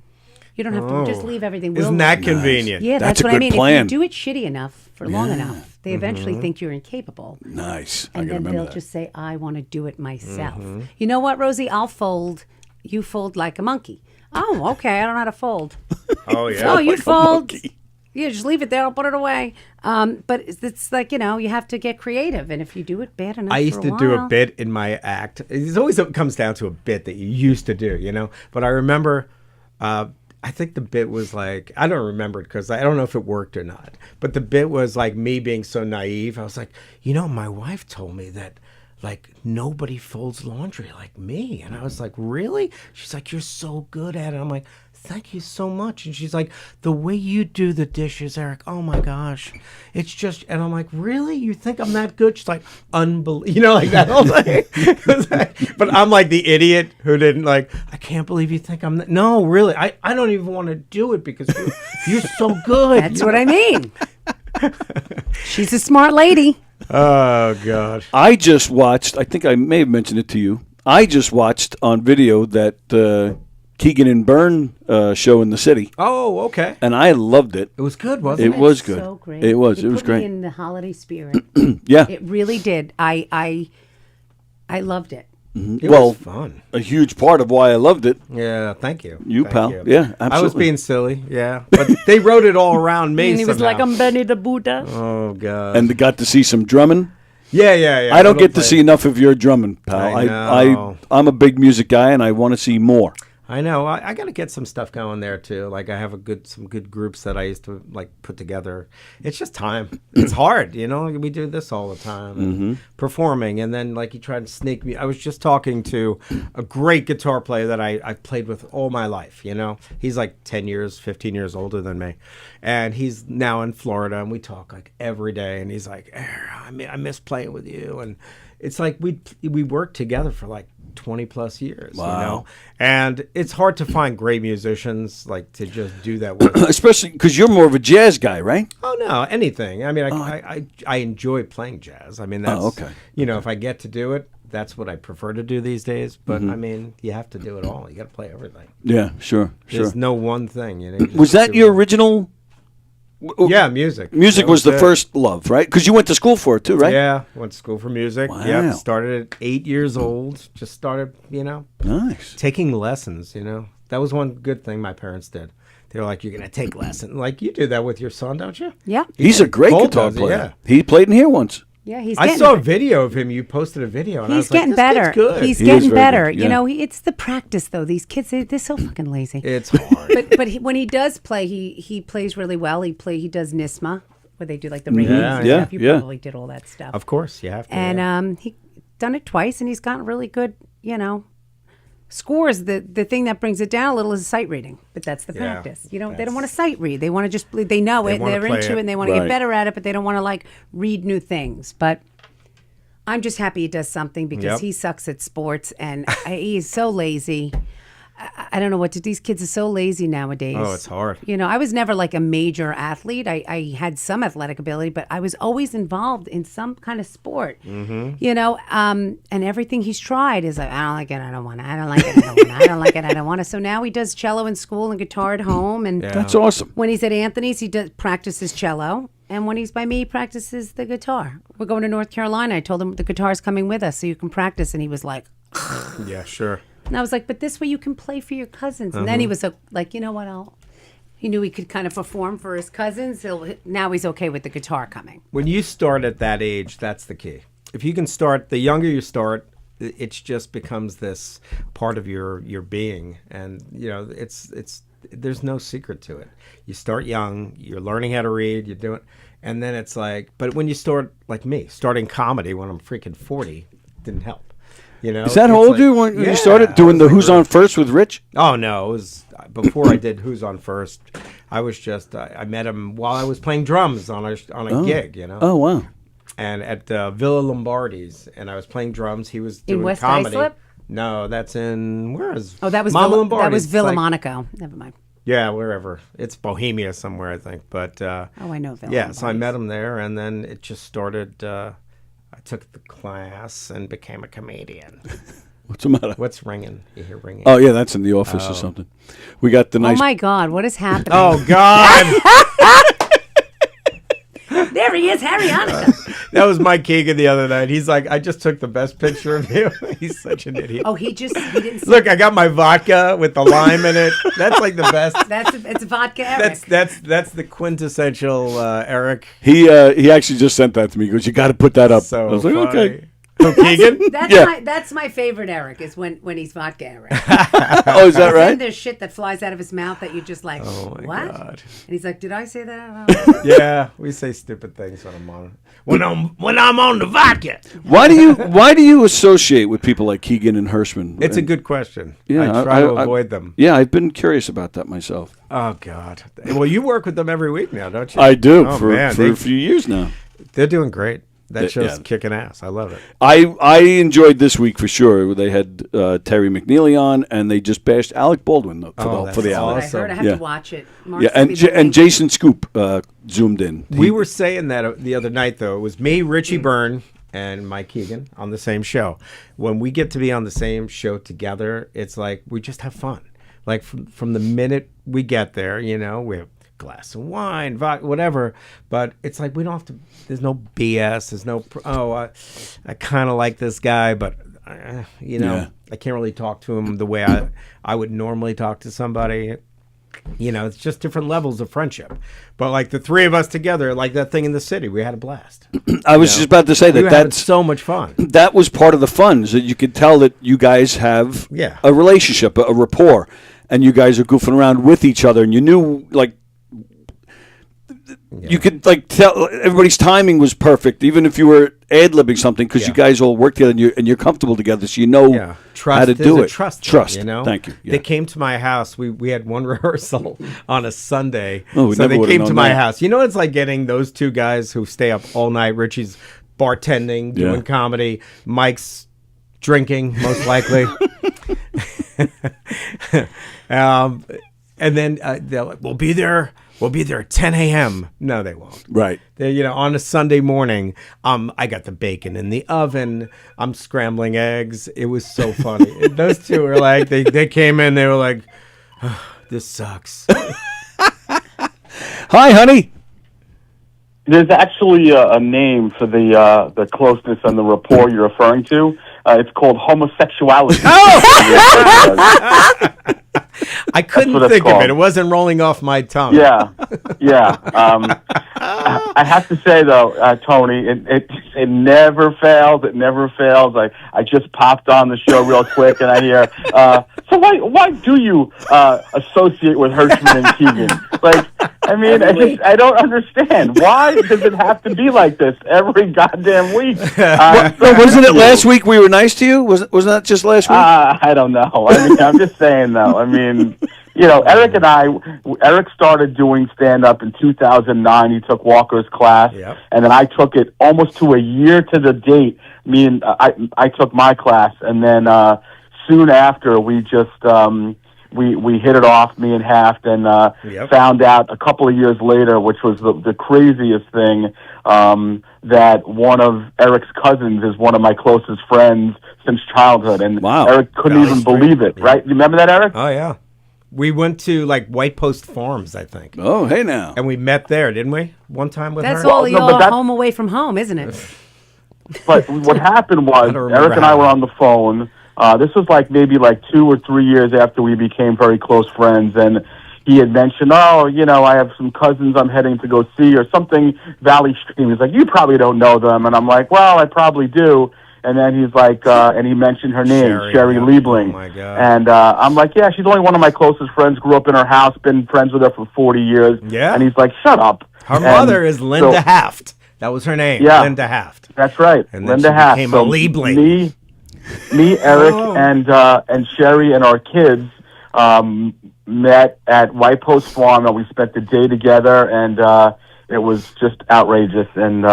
L: You don't have to just leave everything.
O: Isn't
L: We'll
O: that
L: load it."
O: convenient?
L: Yeah,
J: That's
L: that's
J: a
L: what I
J: good
L: mean.
J: plan.
L: If you do it shitty enough for long enough, they eventually think you're incapable.
J: Nice. I
L: And
J: can
L: then
J: remember
L: they'll
J: that.
L: just say, I want to do it myself. You know what, Rosie? I'll fold. You fold like a monkey. Oh, okay. I don't know how to fold.
O: Oh, yeah.
L: Oh, you
J: Like a
L: fold.
J: monkey.
L: Yeah, just leave it there. I'll put it away. But it's like, you have to get creative. And if you do it bad enough
O: I used
L: for
O: to
L: a
O: do a
L: while-
O: bit in my act. It always comes down to a bit that you used to do, But I remember, I think the bit was like, I don't remember it because I don't know if it worked or not. But the bit was like me being so naive. I was like, my wife told me that, like, nobody folds laundry like me. And I was like, really? She's like, you're so good at it. I'm like, thank you so much. And she's like, the way you do the dishes, Eric, oh my gosh. It's just, and I'm like, really? You think I'm that good? She's like, unbelievable. Like that whole thing. It was like- but I'm like the idiot who didn't I can't believe you think I'm that. No, really. I don't even want to do it because you're so good.
L: That's what I mean. She's a smart lady.
O: Oh, God.
J: I just watched, I think I may have mentioned it to you. I just watched on video that Keegan and Byrne show in the city.
O: Oh, okay.
J: And I loved it.
O: It was good, wasn't it?
J: It was good.
L: So great.
J: It was.
L: It
J: It was
L: put me
J: great.
L: in the holiday spirit.
J: Yeah.
L: It really did. I loved it.
J: Mhm.
O: It
J: Well,
O: was fun.
J: a huge part of why I loved it.
O: Yeah, thank you.
J: You,
O: Thank
J: pal.
O: you.
J: Yeah, absolutely.
O: I was being silly, yeah. But they wrote it all around me
L: And he was
O: somehow.
L: like, I'm Benny the Buddha.
O: Oh, God.
J: And got to see some drumming.
O: Yeah.
J: I don't
O: Little
J: get to
O: play.
J: see enough of your drumming, pal.
O: I know.
J: I'm a big music guy, and I want to see more.
O: I know. I got to get some stuff going there too. Like I have some good groups that I used to like put together. It's just time. It's hard, you know. We do this all the time, and performing, and then like you try to sneak me. I was just talking to a great guitar player that I've played with all my life. You know, he's like 10 years, 15 years older than me, and he's now in Florida, and we talk like every day. And he's like, I miss playing with you, and it's like we worked together for like 20 plus years.
J: Wow.
O: You know, and it's hard to find great musicians like to just do that with.
J: Especially because you're more of a jazz guy, right?
O: Oh no, anything. I mean, I enjoy playing jazz. I mean, that's
J: okay.
O: You know, if I get to do it, that's what I prefer to do these days. But I mean, you have to do it all. You got to play everything.
J: Yeah, sure.
O: There's no one thing. You know. You just
J: Was that
O: do
J: your
O: it.
J: original?
O: Yeah, music.
J: Music
O: That
J: was the
O: it.
J: first love, right? Because you went to school for it too, right?
O: Yeah, went to school for music.
J: Wow.
O: Yep, started at 8 years old. Just started, you know,
J: nice
O: taking lessons. You know, that was one good thing my parents did. They were like, "You're gonna take lessons." Like you do that with your son, don't you?
L: Yeah.
J: He's a great
O: Cole
J: guitar
O: does it,
J: player.
O: yeah.
J: He played in here once.
L: Yeah, he's.
O: I
L: Getting,
O: saw a video of him. You posted a video, and I
L: he's
O: was like,
L: getting
O: "This
L: better.
O: kid's good."
L: He's
J: He is
L: getting
J: very
L: better.
J: good,
L: You
J: yeah.
L: know, it's the practice though. These kids, they're so fucking lazy.
O: It's hard.
L: But when he does play, he plays really well. He does NISMA, where they do like the ratings and
J: Yeah,
L: stuff. You
J: yeah.
L: probably did all that stuff.
O: Of course, you have to.
L: And he done it twice, and he's gotten really good. You know, scores. The thing that brings it down a little is sight reading, but that's the
O: Yeah,
L: practice. You know, they don't want to sight read. They want to just they know
O: They
L: it.
O: wanna
L: They're
O: play
L: into
O: it.
L: it, and they want to
J: Right.
L: get better at it, but they don't want to like read new things. But I'm just happy he does something because
O: Yep.
L: he sucks at sports, and he's so lazy. I don't know what to do. These kids are so lazy nowadays.
O: Oh, it's hard.
L: You know, I was never like a major athlete. I had some athletic ability, but I was always involved in some kind of sport. You know, and everything he's tried is like, I don't like it, I don't want it. I don't like it, I don't want it. I don't like it, I don't want it. So now he does cello in school and guitar at home. And
J: That's awesome.
L: when he's at Anthony's, he does practices cello. And when he's by me, he practices the guitar. We're going to North Carolina. I told him the guitar's coming with us so you can practice. And he was like,
O: Yeah, sure.
L: and I was like, but this way you can play for your cousins. And then he was like, you know what? He knew he could kind of perform for his cousins. Now he's okay with the guitar coming.
O: When you start at that age, that's the key. If you can start, the younger you start, it just becomes this part of your being. And, you know, it's there's no secret to it. You start young, you're learning how to read, you're doing, and then it's like, but when you start, like me, starting comedy when I'm freaking 40, didn't help. You know,
J: Is that how
O: It's
J: old you when
O: yeah,
J: you started
O: I
J: doing
O: was
J: the
O: like
J: Who's on First with Rich?
O: Oh no, it was before I did Who's on First. I was just I met him while I was playing drums on a gig, you know.
J: Oh wow!
O: And at Villa Lombardi's, and I was playing drums. He was
L: In
O: doing
L: West
O: comedy.
L: Islip?
O: No, that's in where is?
L: Oh, that was
O: Mama
L: Villa, that
O: Lombardi's.
L: was
O: It's
L: Villa
O: like-
L: Monaco. Never mind.
O: Yeah, wherever. It's Bohemia somewhere, I think. But
L: Oh, I know Villa.
O: yeah, so I
L: Lombardi's.
O: met him there, and then it just started. I took the class and became a comedian.
J: What's the matter?
O: What's ringing? You hear ringing?
J: Oh yeah, that's in the office or something. We got the nice.
L: Oh my God, what is happening?
O: Oh God!
L: There he is, Harry Hanukkah.
O: That was Mike Keegan the other night. He's like, I just took the best picture of you. He's such an idiot.
L: Oh, he didn't.
O: Look, I got my vodka with the lime in it. That's like the best.
L: It's vodka Eric.
O: That's the quintessential Eric.
J: He actually just sent that to me. He goes, "You got to put that up."
O: So
J: I was like,
O: funny.
J: "Okay."
O: Oh, Keegan?
L: That's my favorite Eric is when he's vodka Eric.
J: Oh, is that
L: Then
J: right?
L: there's shit that flies out of his mouth that you're just like,
O: Oh, my
L: what?
O: God.
L: And he's like, did I say that?
O: Yeah, we say stupid things when I'm on. When I'm on the vodka.
J: Why do you associate with people like Keegan and Hirschman?
O: It's a good question.
J: Yeah,
O: I try to avoid them.
J: Yeah, I've been curious about that myself.
O: Oh God. Well, you work with them every week now, don't you?
J: I do
O: Oh,
J: for
O: man,
J: a few years now.
O: They're doing great. That show's
J: yeah.
O: kicking ass. I love it.
J: I enjoyed this week for sure. They had Terry McNeely on, and they just bashed Alec Baldwin for the hour.
L: I heard. I have to watch it. Mark
J: Yeah,
L: sent me the
J: and
L: link.
J: Jason Scoop zoomed in.
O: We were saying that the other night, though. It was me, Richie Byrne, and Mike Keegan on the same show. When we get to be on the same show together, it's like we just have fun. Like from the minute we get there, you know, we have a glass of wine, vodka, whatever. But it's like we don't have to. There's no BS. There's no. I kind of like this guy, but you know,
J: Yeah.
O: I can't really talk to him the way I would normally talk to somebody. It's just different levels of friendship. But like the three of us together, like that thing in the city, we had a blast.
J: I was just about to say that
O: that's so much fun.
J: That was part of the fun, is that you could tell that you guys have a relationship, a rapport, and you guys are goofing around with each other, and you knew like. You could like tell everybody's timing was perfect, even if you were ad-libbing something, because you guys all work together and you're comfortable together, so you know how to do it.
O: Trust,
J: Thank you.
O: They came to my house. We had one rehearsal on a Sunday,
J: Oh,
O: so they
J: would've
O: came
J: known
O: to my
J: that.
O: house. You know, it's like getting those two guys who stay up all night. Richie's bartending, doing comedy. Mike's drinking, most likely. And then they're like, "We'll be there. We'll be there at 10 a.m." No, they won't.
J: Right.
O: They, on a Sunday morning, I got the bacon in the oven. I'm scrambling eggs. It was so funny. Those two were like, they came in. They were like, oh, "This sucks."
J: Hi, honey.
Q: There's actually a name for the closeness and the rapport you're referring to. It's called homosexuality.
O: I couldn't think of it. It wasn't rolling off my tongue.
Q: Yeah. I have to say though, Tony, it never fails. It never fails. I just popped on the show real quick, and I hear, so why do you associate with Hirschman and Keegan? Like, I mean, I don't understand. Why does it have to be like this every goddamn week?
J: Wasn't it last week we were nice to you? Wasn't that just last week?
Q: I don't know. I mean, I'm just saying though. I mean, Eric started doing stand-up in 2009. He took Walker's class, and then I took it almost to a year to the date. I took my class, and then soon after we just we hit it off, me and Haft, and found out a couple of years later, which was the craziest thing, that one of Eric's cousins is one of my closest friends since childhood, and Eric couldn't even believe it. Right? You remember that, Eric?
O: Oh yeah. We went to like White Post Farms, I think.
J: Oh, hey now.
O: And we met there, didn't we? One time with
L: That's
O: her.
L: all your home away from home, isn't it?
Q: But what happened was Eric and I were on the phone. This was maybe 2 or 3 years after we became very close friends, and he had mentioned, I have some cousins I'm heading to go see or something, Valley Stream. He's like, you probably don't know them. And I'm like, well, I probably do. And then he's like, and he mentioned her name, Sherry Liebling. Oh my God. And I'm like, yeah, she's only one of my closest friends, grew up in her house, been friends with her for 40 years.
O: Yeah.
Q: And he's like, shut up.
O: Her mother is Linda Haft. That was her name, Linda Haft.
Q: That's right,
O: and then
Q: Linda
O: she
Q: Haft.
O: became a Liebling.
Q: Me, Eric, and Sherry and our kids met at White Post Farm, and we spent the day together, and it was just outrageous and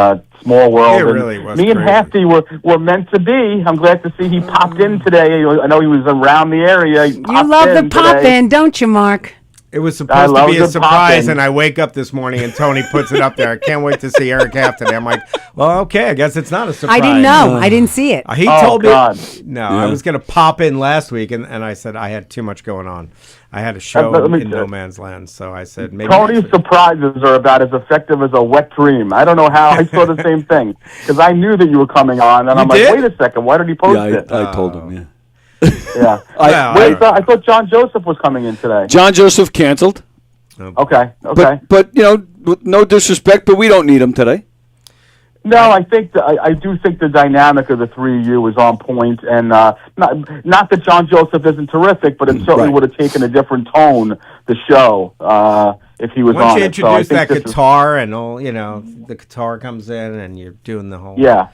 Q: small world.
O: It really was.
Q: Me and Hafty were meant to be. I'm glad to see he popped in today. I know he was around the area.
L: You love the pop in, don't you, Mark?
O: It was supposed to be a surprise, and I wake up this morning and Tony puts it up there. I can't wait to see Eric Haft today. I'm like, well, okay, I guess it's not a surprise.
L: I didn't know. I didn't see it.
O: He told me. No, I was going to pop in last week, and I said I had too much going on. I had a show in no man's land, so I said maybe.
Q: Tony's surprises are about as effective as a wet dream. I don't know how. I saw the same thing because I knew that you were coming on, and I'm like, wait a second, why did he post it?
J: I told him, yeah.
Q: Yeah. I thought John Joseph was coming in today.
J: John Joseph canceled.
Q: Okay.
J: But no disrespect, but we don't need him today.
Q: No, I think I do think the dynamic of the three of you is on point, and not that John Joseph isn't terrific, but it certainly would have taken a different tone, the show, if he was on it.
O: Once you introduce that guitar and all, the guitar comes in and you're doing the whole.
Q: Yeah.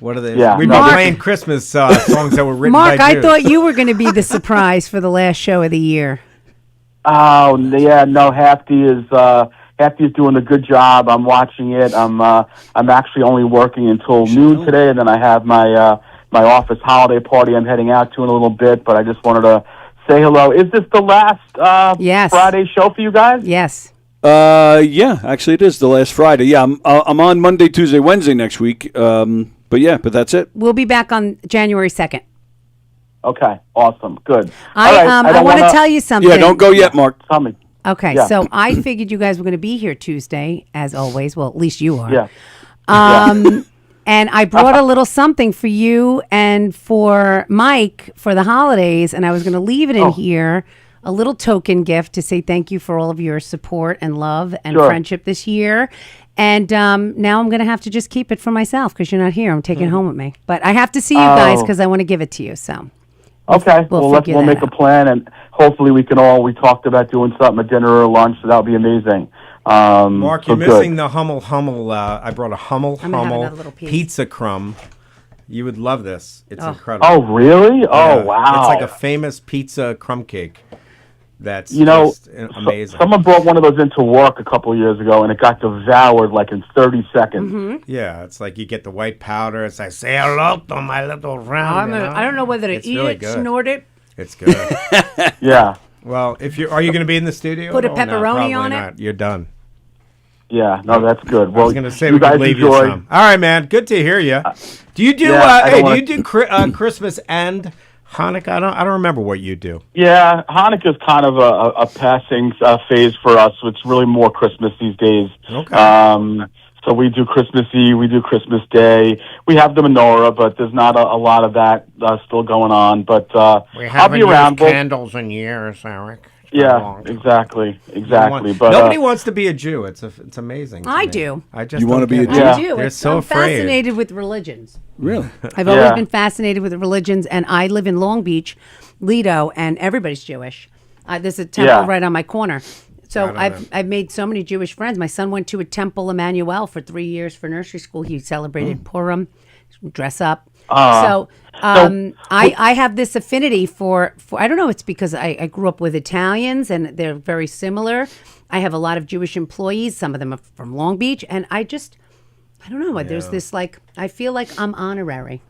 O: What are they?
Q: Yeah.
O: We've been playing Christmas songs that were written
L: Mark,
O: by
L: I
O: Jews.
L: thought you were going to be the surprise for the last show of the year.
Q: Oh yeah, no. Hafty is doing a good job. I'm watching it. I'm actually only working until noon today, and then I have my office holiday party I'm heading out to in a little bit. But I just wanted to say hello. Is this the last Friday show for you guys?
L: Yes.
J: Yeah, actually it is the last Friday. Yeah, I'm on Monday, Tuesday, Wednesday next week. But that's it.
L: We'll be back on January 2nd.
Q: Okay, awesome, good.
L: I want to tell you something.
J: Yeah, don't go yet, Mark.
Q: Tell me.
L: Okay,
Q: Yeah.
L: so I figured you guys were going to be here Tuesday, as always. Well, at least you are.
Q: Yeah.
L: And I brought a little something for you and for Mike for the holidays, and I was going to leave it in here, a little token gift to say thank you for all of your support and love and
Q: Sure.
L: friendship this year. And now I'm going to have to just keep it for myself because you're not here. I'm taking it home with me. But I have to see you guys because I want to give it to you. So.
Q: Okay, we'll
L: figure
Q: make
L: that
Q: a plan, and hopefully we talked about doing something at dinner or lunch, so that would be amazing.
O: Mark,
Q: so
O: you're
Q: good.
O: missing the Hummel. I brought a Hummel
L: I'm gonna have another little piece.
O: pizza crumb. You would love this. It's incredible.
Q: Oh, really? Oh,
O: Yeah.
Q: wow.
O: It's like a famous pizza crumb cake. That's
Q: You
O: just amazing.
Q: Someone brought one of those into work a couple of years ago, and it got devoured like in 30 seconds.
O: Yeah, it's like you get the white powder. It's like, say hello to my little round.
L: I don't know whether to
O: It's
L: eat
O: really
L: it,
O: good.
L: snort it.
O: It's good.
Q: Yeah.
O: Well, are you going to be in the studio?
L: Put a
O: Oh, no,
L: pepperoni
O: probably
L: on it?
O: not. You're done.
Q: Yeah, no, that's good.
O: I
Q: Well,
O: was going to say
Q: you
O: we
Q: guys
O: could leave
Q: enjoy.
O: you some. All right, man. Good to hear you. Do you do?
Q: Yeah, I don't
O: do
Q: wanna-
O: you do Christmas and Hanukkah? I don't remember what you do.
Q: Yeah, Hanukkah's kind of a passing phase for us. It's really more Christmas these days.
O: Okay.
Q: So we do Christmas Eve, we do Christmas Day. We have the menorah, but there's not a lot of that still going on. But I'll be around.
O: candles in years, Eric.
Q: Yeah, exactly. But
O: Nobody wants to be a Jew. It's amazing. to
L: I
O: me.
L: do.
O: I just
J: You wanna
O: don't
J: be
O: get
J: a
O: it.
J: Jew?
L: I do.
O: They're so
L: I'm
O: afraid.
L: fascinated with religions.
J: Really?
L: I've always been fascinated with religions, and I live in Long Beach, Lido, and everybody's Jewish. There's a temple right on my corner. So I've made so many Jewish friends. My son went to a temple, Emmanuel, for 3 years for nursery school. He celebrated Purim, dress up. I have this affinity for I don't know, it's because I grew up with Italians and they're very similar. I have a lot of Jewish employees. Some of them are from Long Beach. And I don't know. There's this I feel like I'm honorary.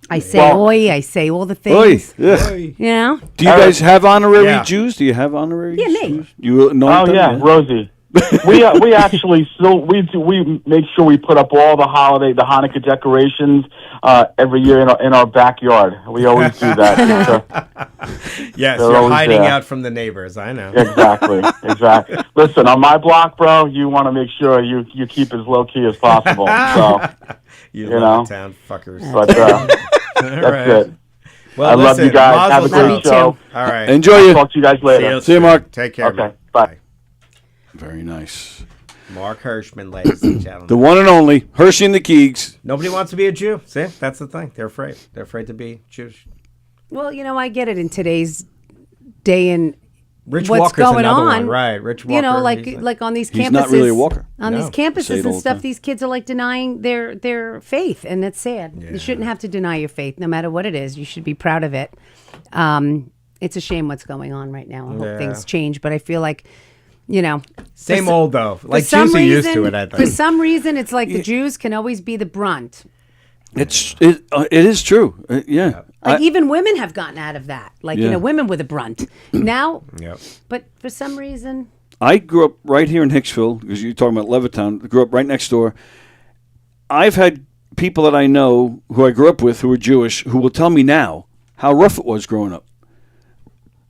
L: I say oi, I say all the things.
J: Oi, yeah.
L: You know?
J: Do you guys have honorary Jews? Do you have honorary
L: Yeah, me.
J: Jews? You know
Q: Oh yeah, Rosie. we actually still we make sure we put up all the Hanukkah decorations every year in our backyard. We always do that.
O: Yes,
Q: they're
O: you're
Q: always
O: hiding
Q: there.
O: out from the neighbors. I know.
Q: Exactly. Listen, on my block, bro, you want to make sure you keep as low key as possible. So
O: you
Q: know,
O: Levittown fuckers.
Q: But that's good.
O: Well,
Q: I love you
O: listen,
Q: guys. Have a
O: mazel
Q: great
O: tov.
Q: show.
O: All right.
J: Enjoy you.
Q: Talk to you guys later.
J: See you, Mark.
O: Take care.
Q: Okay.
O: Man.
Q: Bye.
J: Very nice.
O: Mark Hirschman, ladies and gentlemen.
J: The one and only Hershey and the Keegs.
O: Nobody wants to be a Jew. See, that's the thing. They're afraid. They're afraid to be Jewish.
L: Well, I get it in today's day and
O: Rich
L: what's
O: Walker's
L: going
O: another
L: on.
O: one, right? Rich Walker.
L: Like on these campuses.
J: He's not really a walker.
L: On these
J: Say
L: campuses
J: it all
L: and
J: the
L: stuff,
J: time.
L: these kids are like denying their faith, and that's sad. You shouldn't have to deny your faith, no matter what it is. You should be proud of it. It's a shame what's going on right now. I hope things change, but I feel like,
O: Same old though. Like
L: some
O: Jews are used to
L: reason-
O: it. I think.
L: For some reason, it's like the Jews can always be the brunt.
J: It is true. Yeah.
L: Like even women have gotten out of that. Like
J: Yeah.
L: women were the brunt. Now,
O: Yep.
L: but for some reason,
J: I grew up right here in Hicksville, because you're talking about Levittown. I grew up right next door. I've had people that I know who I grew up with who are Jewish who will tell me now how rough it was growing up.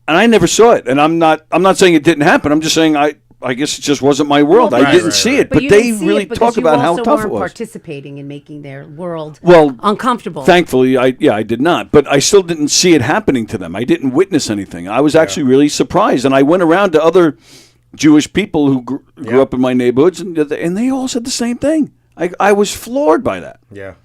J: And I never saw it. And I'm not saying it didn't happen. I'm just saying I guess it just wasn't my world. I didn't see it. But
L: you
J: they
L: didn't see
J: really
L: it because
J: talk
L: you
J: about how
L: also
J: tough it
L: weren't
J: was.
L: participating in making their world uncomfortable.
J: Thankfully, I did not. But I still didn't see it happening to them. I didn't witness anything. I was actually really surprised. And I went around to other Jewish people who grew up in my neighborhoods, and they all said the same thing. I was floored by that.
O: Yeah.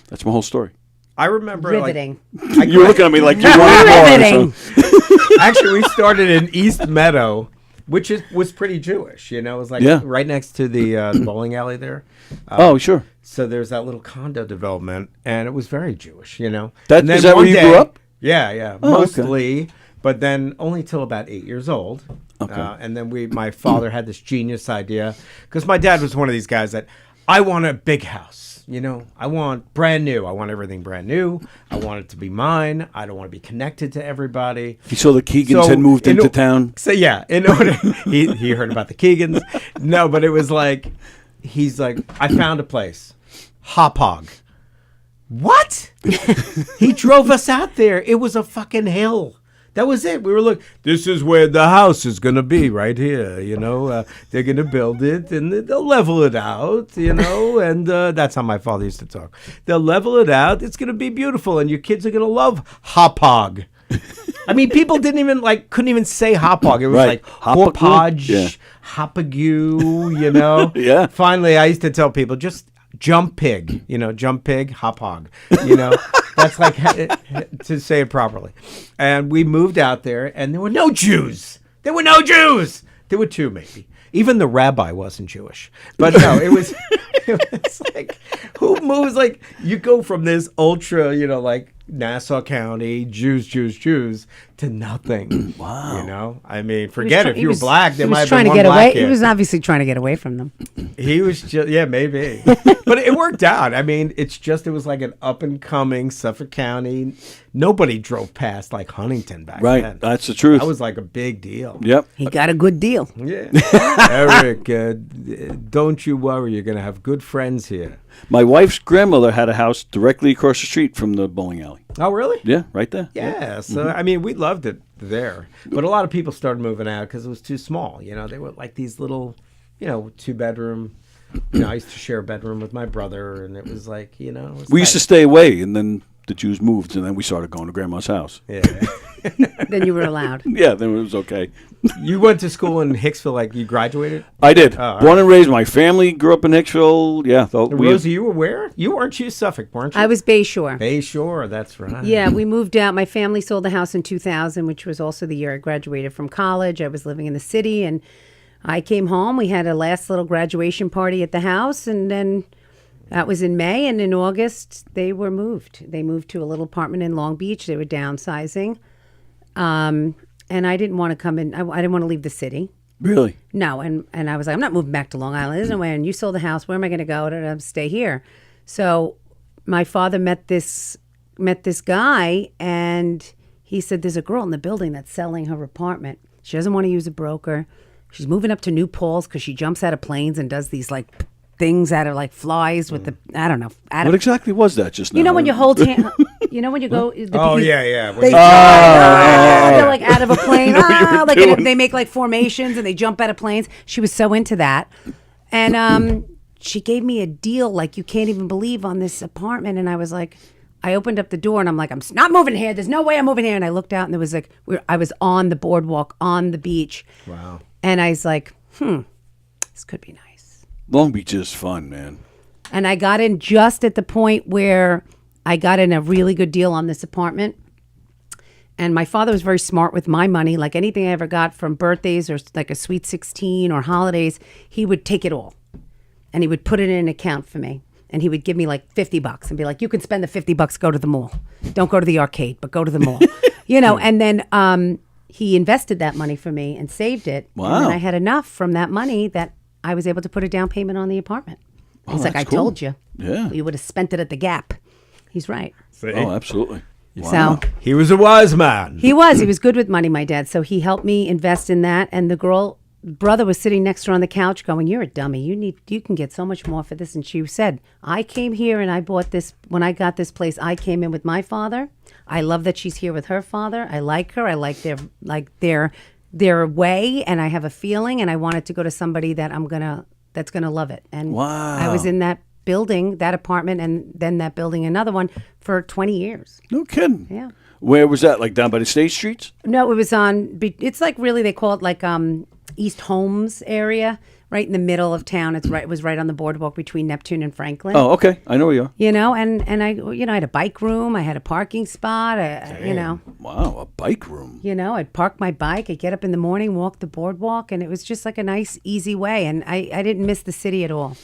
J: That's my whole story.
O: I remember
L: Riveting.
J: You were looking at me like you wanted more. So.
O: Actually, we started in East Meadow, which was pretty Jewish. It was like right next to the bowling alley there.
J: Oh, sure.
O: So there's that little condo development, and it was very Jewish.
J: Is
O: And
J: that
O: then
J: where
O: one
J: you
O: day-
J: grew up?
O: Yeah,
J: Oh, okay.
O: mostly. But then only till about 8 years old.
J: Okay.
O: And then my father had this genius idea, because my dad was one of these guys that, I want a big house. I want brand new. I want everything brand new. I want it to be mine. I don't want to be connected to everybody.
J: He saw the Keegans had moved into town.
O: So yeah, in order he heard about the Keegans. No, but it was like he's like, I found a place. Hop-hog. What? He drove us out there. It was a fucking hill. That was it. We were looking. This is where the house is going to be, right here. They're going to build it and they'll level it out, and that's how my father used to talk. They'll level it out. It's going to be beautiful, and your kids are going to love Hop-Hog. I mean, people couldn't even say hot dog. It was
J: Right.
O: like
J: Hoppagu?
O: hopage,
J: Yeah.
O: hopagu, you know?
J: Yeah.
O: Finally, I used to tell people, just jump pig, jump pig, hop hog, That's like to say it properly. And we moved out there, and there were no Jews. There were no Jews. There were two, maybe. Even the rabbi wasn't Jewish. But no, it was like, who moves? Like, you go from this ultra, like Nassau County, Jews, to nothing.
J: Wow.
O: I mean, forget if you were black, there might have been
L: trying to
O: one
L: get
O: black
L: away.
O: kid.
L: He was obviously trying to get away from them.
O: He was just, maybe. But it worked out. I mean, it was like an up and coming Suffolk County. Nobody drove past like Huntington back
J: Right.
O: then.
J: That's the truth.
O: That was like a big deal.
J: Yep.
L: He got a good deal.
O: Yeah. Eric, don't you worry. You're going to have good friends here.
J: My wife's grandmother had a house directly across the street from the bowling alley.
O: Oh, really?
J: Yeah, right there.
O: Yeah. So,
J: Mhm.
O: I mean, we loved it there. But a lot of people started moving out because it was too small. They were like these little, 2-bedroom. I used to share a bedroom with my brother, and it was like, it was
J: We used to stay away, and then the Jews moved, and then we started going to grandma's house.
O: Yeah.
L: Then you were allowed.
J: Yeah, then it was okay.
O: You went to school in Hicksville, like you graduated?
J: I did.
O: Oh, all
J: Born
O: right.
J: and raised. My family grew up in Hicksville. Yeah.
O: Rosie, you were where? You weren't Suffolk, weren't you?
L: I was Bayshore.
O: Bayshore, that's right.
L: Yeah, we moved out. My family sold the house in 2000, which was also the year I graduated from college. I was living in the city, and I came home. We had a last little graduation party at the house, and then that was in May. And in August, they were moved. They moved to a little apartment in Long Beach. They were downsizing. And I didn't want to come in. I didn't want to leave the city.
J: Really?
L: No, and I was like, I'm not moving back to Long Island. There's no way. And you sold the house. Where am I going to go? To stay here. So my father met this guy, and he said, there's a girl in the building that's selling her apartment. She doesn't want to use a broker. She's moving up to New Paltz because she jumps out of planes and does these like things that are like flies with the, I don't know.
J: What exactly was that just now?
L: You know when you hold hand, when you go.
O: Oh, yeah.
L: They they're like out of a plane. They make like formations and they jump out of planes. She was so into that. And she gave me a deal like you can't even believe on this apartment. And I was like, I opened up the door and I'm like, I'm not moving here. There's no way I'm moving here. And I looked out and there was like, I was on the boardwalk on the beach.
O: Wow.
L: And I was like, this could be nice.
J: Long Beach is fun, man.
L: And I got in just at the point where I got in a really good deal on this apartment. And my father was very smart with my money. Like anything I ever got from birthdays or like a sweet 16 or holidays, he would take it all. And he would put it in an account for me. And he would give me like $50 and be like, you can spend the $50, go to the mall. Don't go to the arcade, but go to the mall. And then he invested that money for me and saved it.
J: Wow.
L: And then I had enough from that money that I was able to put a down payment on the apartment. He's like, I told you.
J: Yeah.
L: You would have spent it at the Gap. He's right.
J: Oh, absolutely.
L: Wow. So
O: he was a wise man.
L: He was good with money, my dad. So he helped me invest in that. And the brother was sitting next to her on the couch going, you're a dummy. You can get so much more for this. And she said, I came here and I bought this. When I got this place, I came in with my father. I love that she's here with her father. I like her. I like their way. And I have a feeling. And I wanted to go to somebody that's going to love it. And
J: wow.
L: I was in that building, that apartment, and then that building, another one for 20 years.
J: No kidding.
L: Yeah.
J: Where was that? Like down by the state streets?
L: No, it was it's like really, they call it like East Holmes area, right in the middle of town. It was right on the boardwalk between Neptune and Franklin.
J: Oh, okay. I know where you are.
L: And I, I had a bike room. I had a parking spot,
J: Wow, a bike room.
L: I'd park my bike. I'd get up in the morning, walk the boardwalk, and it was just like a nice, easy way. And I didn't miss the city at all.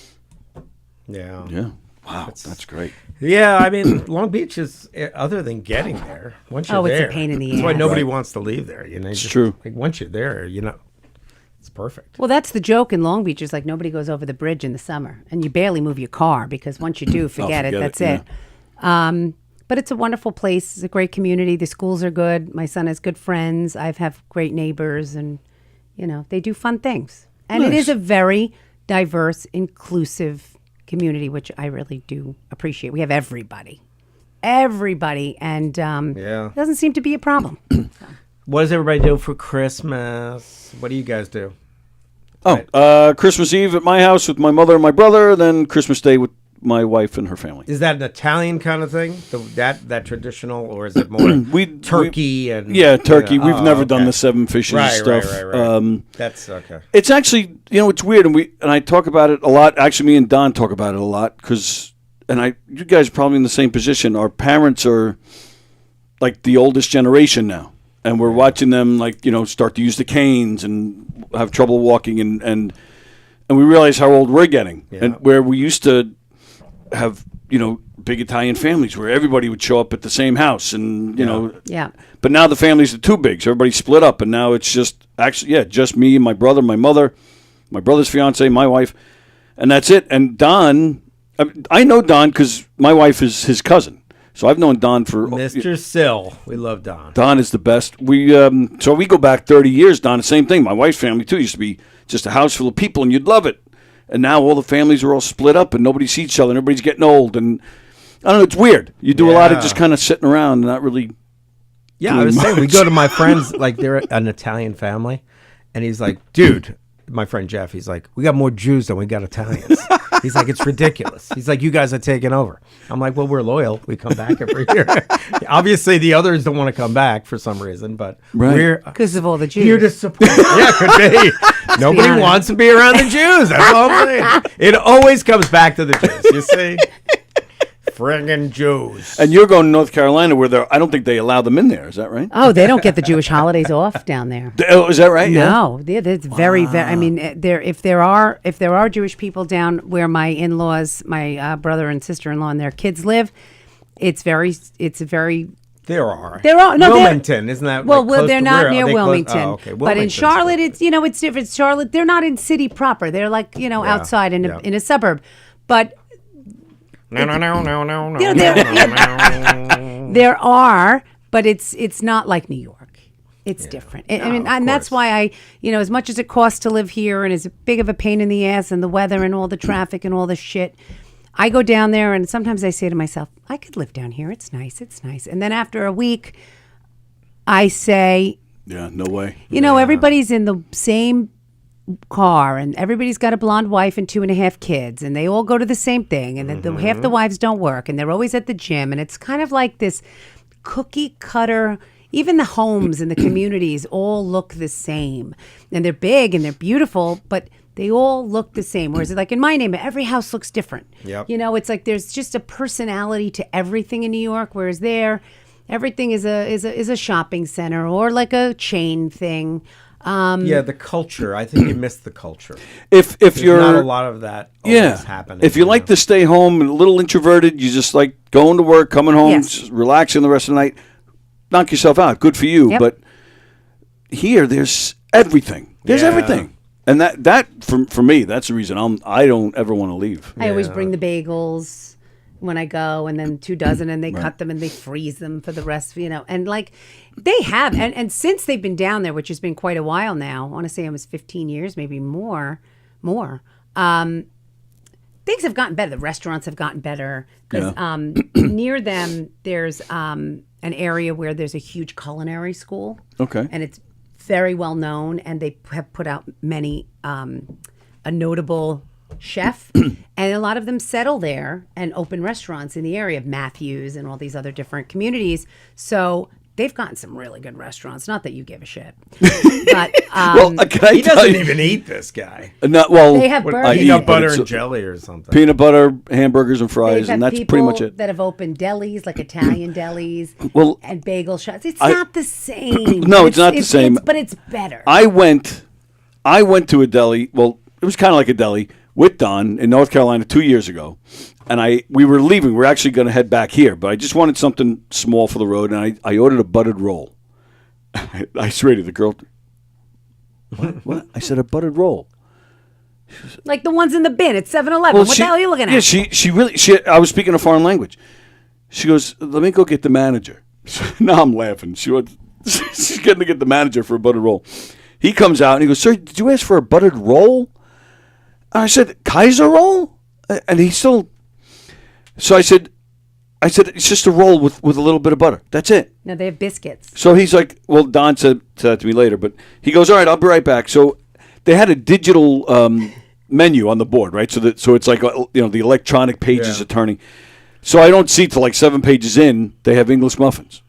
O: Yeah.
J: Yeah. Wow, that's great.
O: Yeah, I mean, Long Beach is, other than getting there, once you're there.
L: It's a pain in the
O: That's why
L: ass.
O: nobody wants to leave there.
J: It's true.
O: Like once you're there, it's perfect.
L: Well, that's the joke in Long Beach is like nobody goes over the bridge in the summer. And you barely move your car because once you do, forget it. That's it. But it's a wonderful place. It's a great community. The schools are good. My son has good friends. I have great neighbors and, they do fun things. And It is a very diverse, inclusive community, which I really do appreciate. We have everybody, and it doesn't seem to be a problem.
O: What does everybody do for Christmas? What do you guys do?
J: Christmas Eve at my house with my mother and my brother, then Christmas Day with my wife and her family.
O: Is that an Italian kind of thing? That traditional, or is it more turkey and
J: turkey?
O: You know?
J: We've never done the 7 fishes stuff.
O: Right. That's okay.
J: It's actually, it's weird, and I talk about it a lot. Actually, me and Don talk about it a lot because, you guys are probably in the same position. Our parents are like the oldest generation now, and we're watching them start to use the canes and have trouble walking, and we realize how old we're getting, and where we used to have big Italian families where everybody would show up at the same house, and but now the families are too big, so everybody split up, and now it's just me, my brother, my mother, my brother's fiance, my wife, and that's it. And Don, I know Don because my wife is his cousin. So I've known Don for
O: Mr. Sill. We love Don.
J: Don is the best. We go back 30 years. Don, the same thing. My wife's family too used to be just a house full of people, and you'd love it. And now all the families are all split up, and nobody sees each other, and everybody's getting old. And I don't know, it's weird. You do a lot of just kind of sitting around and not really.
O: Yeah, I was saying we go to my friends, like they're an Italian family, and he's like, dude. My friend Jeff, he's like, we got more Jews than we got Italians. He's like, it's ridiculous. He's like, you guys are taking over. I'm like, well, we're loyal. We come back every year. Obviously, the others don't want to come back for some reason, but we're
L: because of all the Jews.
O: here to support. Yeah, could be. Nobody wants to be around the Jews. That's all I'm saying. It always comes back to the Jews. You see. Friggin' Jews.
J: And you're going to North Carolina where I don't think they allow them in there. Is that right?
L: Oh, they don't get the Jewish holidays off down there.
J: Is that right?
L: No, it's very. I mean, if there are Jewish people down where my in-laws, my brother and sister-in-law and their kids live, it's very.
O: There are.
L: No,
O: Wilmington, isn't that?
L: Well,
O: close
L: they're
O: to
L: not
O: where?
L: near
O: Are they close?
L: Wilmington.
O: Oh, okay.
L: But in Charlotte, it's different. Charlotte, they're not in city proper. They're like outside in a suburb, but.
O: No.
L: There are, but it's not like New York. It's different. I mean, and that's why I, as much as it costs to live here and as big of a pain in the ass and the weather and all the traffic and all the shit, I go down there and sometimes I say to myself, I could live down here. It's nice. And then after a week, I say,
J: yeah, no way.
L: Everybody's in the same car and everybody's got a blonde wife and 2.5 kids and they all go to the same thing and half the wives don't work and they're always at the gym and it's kind of like this cookie cutter. Even the homes and the communities all look the same and they're big and they're beautiful, but they all look the same. Whereas like in my neighborhood, every house looks different.
O: Yep.
L: It's like there's just a personality to everything in New York, whereas there everything is a shopping center or like a chain thing.
O: The culture. I think you missed the culture.
J: If you're
O: not a lot of that always happening.
J: If you like to stay home and a little introverted, you just like going to work, coming home, just relaxing the rest of the night, knock yourself out. Good for you.
L: Yep.
J: But here, there's everything. There's everything. And that for me, that's the reason I don't ever want to leave.
L: I always bring the bagels when I go, and then 2 dozen, and they cut them and they freeze them for the rest, and like they have, and since they've been down there, which has been quite a while now, I want to say almost 15 years, maybe more, things have gotten better. The restaurants have gotten better because near them, there's an area where there's a huge culinary school.
J: Okay.
L: And it's very well known, and they have put out many, a notable chef, and a lot of them settle there and open restaurants in the area of Matthews and all these other different communities. So they've gotten some really good restaurants. Not that you give a shit, but
O: he doesn't even eat this guy.
L: They have burgers.
O: Peanut butter and jelly or something.
J: Peanut butter, hamburgers, and fries, and that's pretty much it.
L: That have opened delis, like Italian delis, and bagel shops. It's not the same.
J: No, it's not the same.
L: But it's better.
J: I went to a deli. Well, it was kind of like a deli with Don in North Carolina 2 years ago, and we were leaving. We're actually going to head back here, but I just wanted something small for the road, and I ordered a buttered roll. I swear to the girl, what? I said a buttered roll.
L: Like the ones in the bin at 7-Eleven. What the hell are you looking at?
J: Yeah, she really. I was speaking a foreign language. She goes, "Let me go get the manager." Now I'm laughing. She's getting to get the manager for a buttered roll. He comes out and he goes, "Sir, did you ask for a buttered roll?" I said, "Kaiser roll?" And he still. So I said, "It's just a roll with a little bit of butter. That's it."
L: No, they have biscuits.
J: So he's like, well, Don said that to me later, but he goes, "All right, I'll be right back." So they had a digital menu on the board, right? So it's like the electronic pages are turning. So I don't see till like 7 pages in they have English muffins.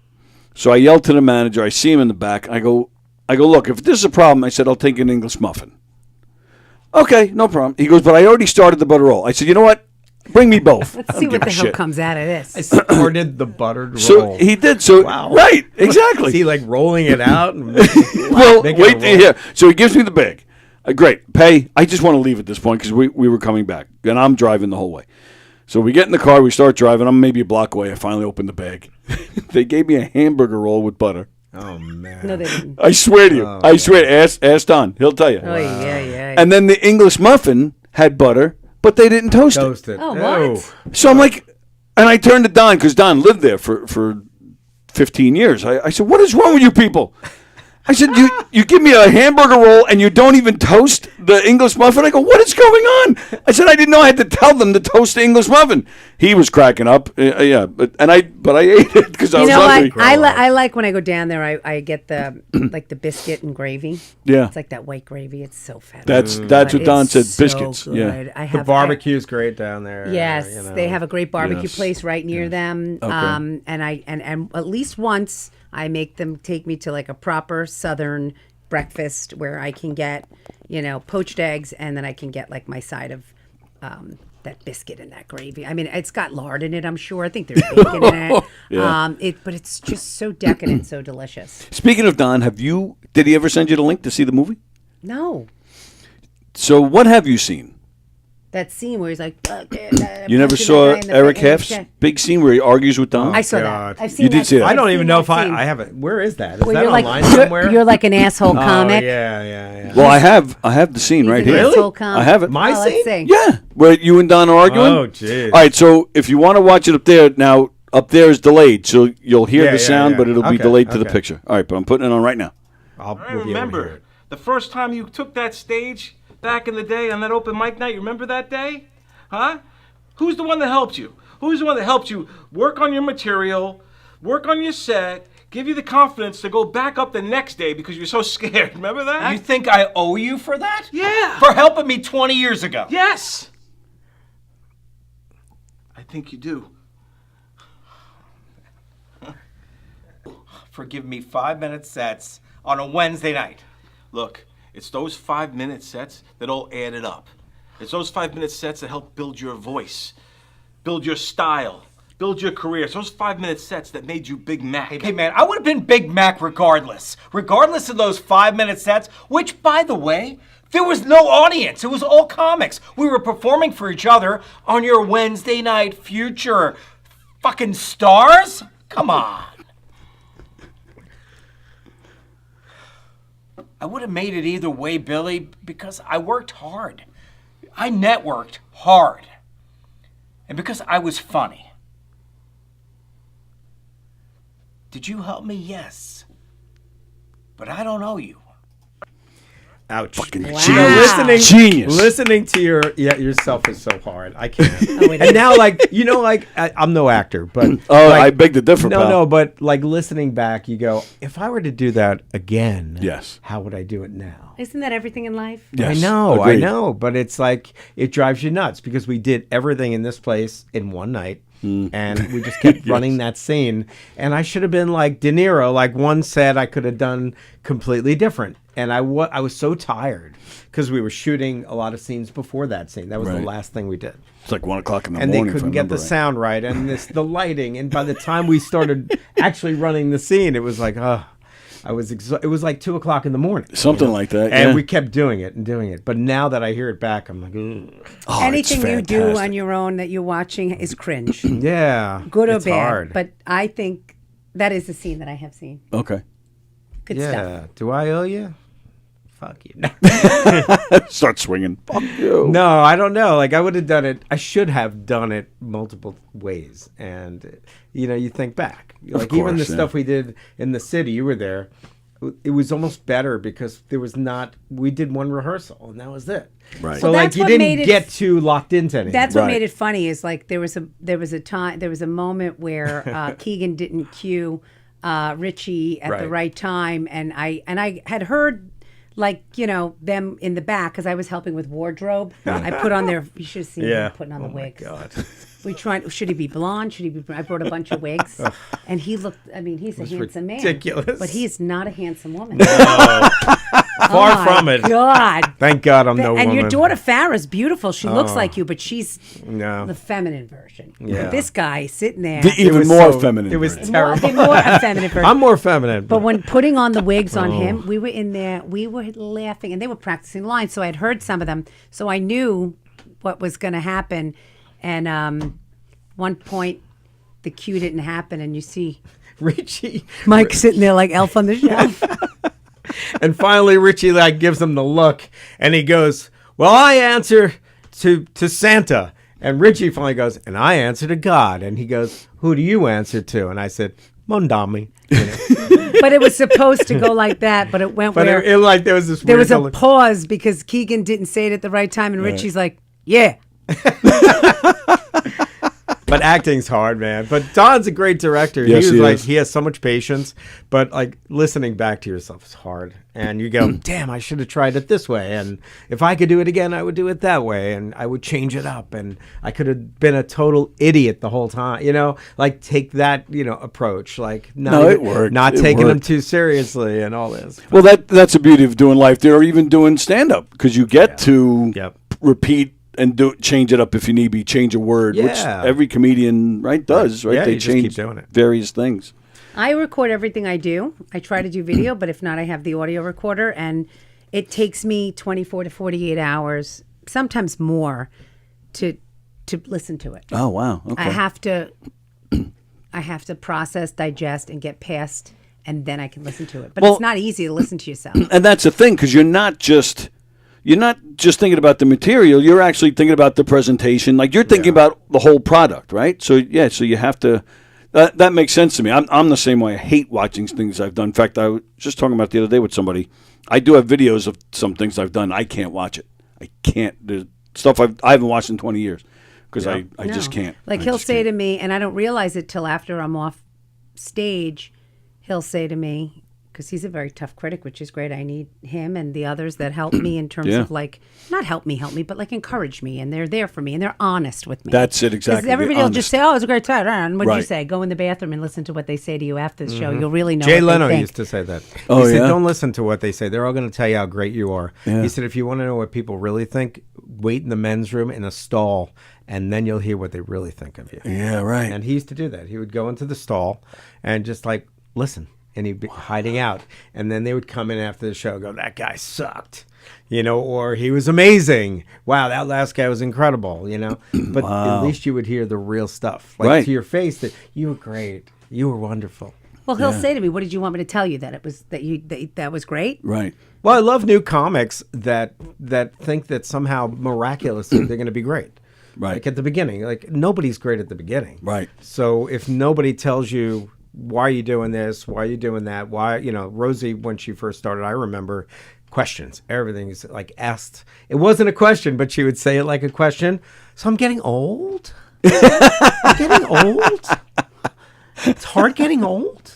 J: So I yell to the manager. I see him in the back. I go, look, if this is a problem, I said I'll take an English muffin. Okay, no problem. He goes, but I already started the butter roll. I said, you know what? Bring me both.
L: Let's see what the hell comes out of this.
O: I started the buttered roll.
J: So he did. So right, exactly.
O: Is he like rolling it out? And
J: well, wait to hear. So he gives me the bag. Great, pay. I just want to leave at this point because we were coming back, and I'm driving the whole way. So we get in the car, we start driving. I'm maybe a block away. I finally open the bag. They gave me a hamburger roll with butter.
O: Oh man!
L: No, they didn't.
J: I swear to you. I swear. Ask Don. He'll tell you.
L: Oh yeah.
J: And then the English muffin had butter, but they didn't toast it.
L: Oh, what?
J: So I'm like, and I turned to Don because Don lived there for 15 years. I said, what is wrong with you people? I said, you give me a hamburger roll and you don't even toast the English muffin? I go, what is going on? I said, I didn't know I had to tell them to toast the English muffin. He was cracking up. But I ate it because I was hungry.
L: I like when I go down there, I get the like the biscuit and gravy.
J: Yeah.
L: It's like that white gravy. It's so fabulous.
J: That's what Don said,
L: so
J: biscuits.
L: good.
J: Yeah.
O: The barbecue's great down there.
L: Yes, they have a great barbecue
J: Yes.
L: place right near them.
J: Okay.
L: And at least once I make them take me to like a proper Southern breakfast where I can get, poached eggs, and then I can get like my side of that biscuit and that gravy. I mean, it's got lard in it, I'm sure. I think there's bacon in it.
J: Yeah.
L: But it's just so decadent, so delicious.
J: Speaking of Don, did he ever send you the link to see the movie?
L: No,
J: So what have you seen?
L: that scene where he's like,
J: You never saw Eric Haft's big scene where he argues with Don?
L: I saw that. I've seen
J: You did see that?
O: I don't
L: I've
O: even
L: seen
O: know
L: that
O: if I
L: scene.
O: haven't. Where is that? Is
L: Where
O: that
L: you're like-
O: online
L: you're-
O: somewhere?
L: you're like an asshole comic.
O: Oh, yeah.
J: Well, I have the scene right
L: an
J: here.
L: asshole comic.
J: I have it.
O: My
L: let's
O: scene?
L: see.
J: Yeah, where you and Don are arguing.
O: Oh, jeez.
J: All right, so if you want to watch it up there is delayed, so you'll hear the sound, but it'll be delayed to the picture. All right, but I'm putting it on right now.
G: I remember the first time you took that stage back in the day on that open mic night. You remember that day? Huh? Who's the one that helped you? Who's the one that helped you work on your material, work on your set, give you the confidence to go back up the next day because you're so scared? Remember that?
D: You think I owe you for that?
G: Yeah.
D: For helping me 20 years ago?
G: Yes. I think you do.
D: Forgive me 5-minute sets on a Wednesday night.
G: Look, it's those 5-minute sets that all added up. It's those 5-minute sets that help build your voice, build your style, build your career. It's those 5-minute sets that made you Big Mac.
D: Hey man, I would have been Big Mac regardless. Regardless of those 5-minute sets, which, by the way, there was no audience. It was all comics. We were performing for each other on your Wednesday night future fucking stars? Come on. I would have made it either way, Billy, because I worked hard. I networked hard. And because I was funny. Did you help me? Yes. But I don't owe you.
O: Ouch.
J: Fucking
O: Genius. Listening to yourself is so hard. I can't. And now, I'm no actor, but
J: I beg to differ, pal.
O: No, but like listening back, you go, if I were to do that again,
J: yes,
O: how would I do it now?
L: Isn't that everything in life?
O: Yes, I know, but it's like it drives you nuts because we did everything in this place in one night. And we just kept running that scene. And I should have been like De Niro. Like one said, I could have done completely different. And I was so tired because we were shooting a lot of scenes before that scene. That was the last thing we did.
J: It's like 1 o'clock in the
O: morning.
J: morning.
O: And they couldn't get the sound right and the lighting. And by the time we started actually running the scene, it was like, it was like 2 o'clock in the morning.
J: Something like that.
O: And
J: yeah.
O: we kept doing it and doing it. But now that I hear it back, I'm like, ugh.
L: Anything you do on your own that you're watching is cringe.
O: Yeah.
L: Good or
O: it's
L: bad.
O: hard.
L: But I think that is the scene that I have seen.
J: Okay.
L: Good
O: yeah.
L: stuff.
O: Do I owe you? Fuck you.
J: Start swinging. Fuck you.
O: No, I don't know. Like, I would have done it. I should have done it multiple ways. And, you think back. Like, even the stuff we did in the city, you were there. It was almost better because we did one rehearsal and that was it.
J: Right.
O: So,
L: that's
O: you
L: what
O: didn't
L: made it-
O: get too locked into anything.
L: That's what made it funny is like there was a moment where Keegan didn't cue Richie at the right time, and I had heard like, them in the back, because I was helping with wardrobe. I put on their, you should have seen him putting on the wigs.
O: God.
L: We tried, should he be blonde? Should he be, I brought a bunch of wigs. And he looked, he's a handsome
O: ridiculous.
L: man. But he is not a handsome woman.
O: Far from it.
L: God.
O: Thank God I'm no woman.
L: And your daughter Farrah's beautiful. She looks like you, but she's
O: No.
L: the feminine version.
O: Yeah.
L: This guy sitting there.
J: The even more feminine.
O: It was
J: version.
O: terrible.
L: More effeminate version.
O: I'm more feminine.
L: But when putting on the wigs on him, we were in there, we were laughing, and they were practicing lines, so I had heard some of them, so I knew what was going to happen. And one point, the cue didn't happen, and you see
O: Richie,
L: Mike sitting there like Elf on the Shelf.
O: And finally, Richie gives him the look, and he goes, "Well, I answer to Santa." And Richie finally goes, "And I answer to God." And he goes, "Who do you answer to?" And I said, "Mondami."
L: But it was supposed to go like that, but it went
O: But
L: where
O: there was this.
L: there was a
O: weird
L: pause because Keegan didn't say it at the right time, and Richie's like, "Yeah."
O: But acting's hard, man. But Don's a great director.
J: Yes,
O: he was
J: he
O: like,
J: is.
O: he has so much patience. But listening back to yourself is hard. And you go, damn, I should have tried it this way. And if I could do it again, I would do it that way. And I would change it up. And I could have been a total idiot the whole time. Take that, approach.
J: No, it worked.
O: Not
J: It
O: taking them
J: worked.
O: too seriously and all this.
J: Well, that's the beauty of doing life there, or even doing stand-up, because you get to repeat and change it up if you need be, change a word, which
O: Yeah.
J: every comedian does, right?
O: Yeah,
J: They
O: you just keep
J: change
O: doing it.
J: various things.
L: I record everything I do. I try to do video, but if not, I have the audio recorder, and it takes me 24 to 48 hours, sometimes more, to listen to it.
J: Oh, wow. Okay.
L: I have to process, digest, and get past, and then I can listen to it. But
J: Well-
L: it's not easy to listen to yourself.
J: And that's the thing, because you're not just thinking about the material, you're actually thinking about the presentation. You're thinking about the whole product, right? So you have to. That makes sense to me. I'm the same way. I hate watching things I've done. In fact, I was just talking about the other day with somebody. I do have videos of some things I've done. I can't watch it. I can't. There's stuff I haven't watched in 20 years because I just can't.
L: He'll say to me, and I don't realize it till after I'm off stage, he'll say to me, because he's a very tough critic, which is great. I need him and the others that help me in terms of not help me, but encourage me, and they're there for me, and they're honest with me.
J: That's it, exactly.
L: 'Cause everybody will just say, "Oh, it was a great time." And what did you
J: Right.
L: say? Go in the bathroom and listen to what they say to you after the show. You'll really know.
O: Jay
L: what
O: Leno
L: they think.
O: used to say that.
J: Oh,
O: He said,
J: yeah?
O: don't listen to what they say. They're all going to tell you how great you are.
J: Yeah.
O: He said, if you want to know what people really think, wait in the men's room in a stall, and then you'll hear what they really think of you.
J: Yeah, right.
O: And he used to do that. He would go into the stall and just listen. And he'd be hiding out. And then they would come in after the show and go, that guy sucked. Or he was amazing. Wow, that last guy was incredible, But
J: Wow.
O: at least you would hear the real stuff.
J: Right.
O: To your face that you were great. You were wonderful.
L: Well, he'll say to me, "What did you want me to tell you? That it was that was great."
J: Right.
O: Well, I love new comics that think that somehow miraculously they're going to be great.
J: Right.
O: At the beginning. Nobody's great at the beginning.
J: Right.
O: So if nobody tells you, why are you doing this? Why are you doing that? Why, Rosie, when she first started, I remember questions. Everything is asked. It wasn't a question, but she would say it like a question. So I'm getting old? I'm getting old? It's hard getting old,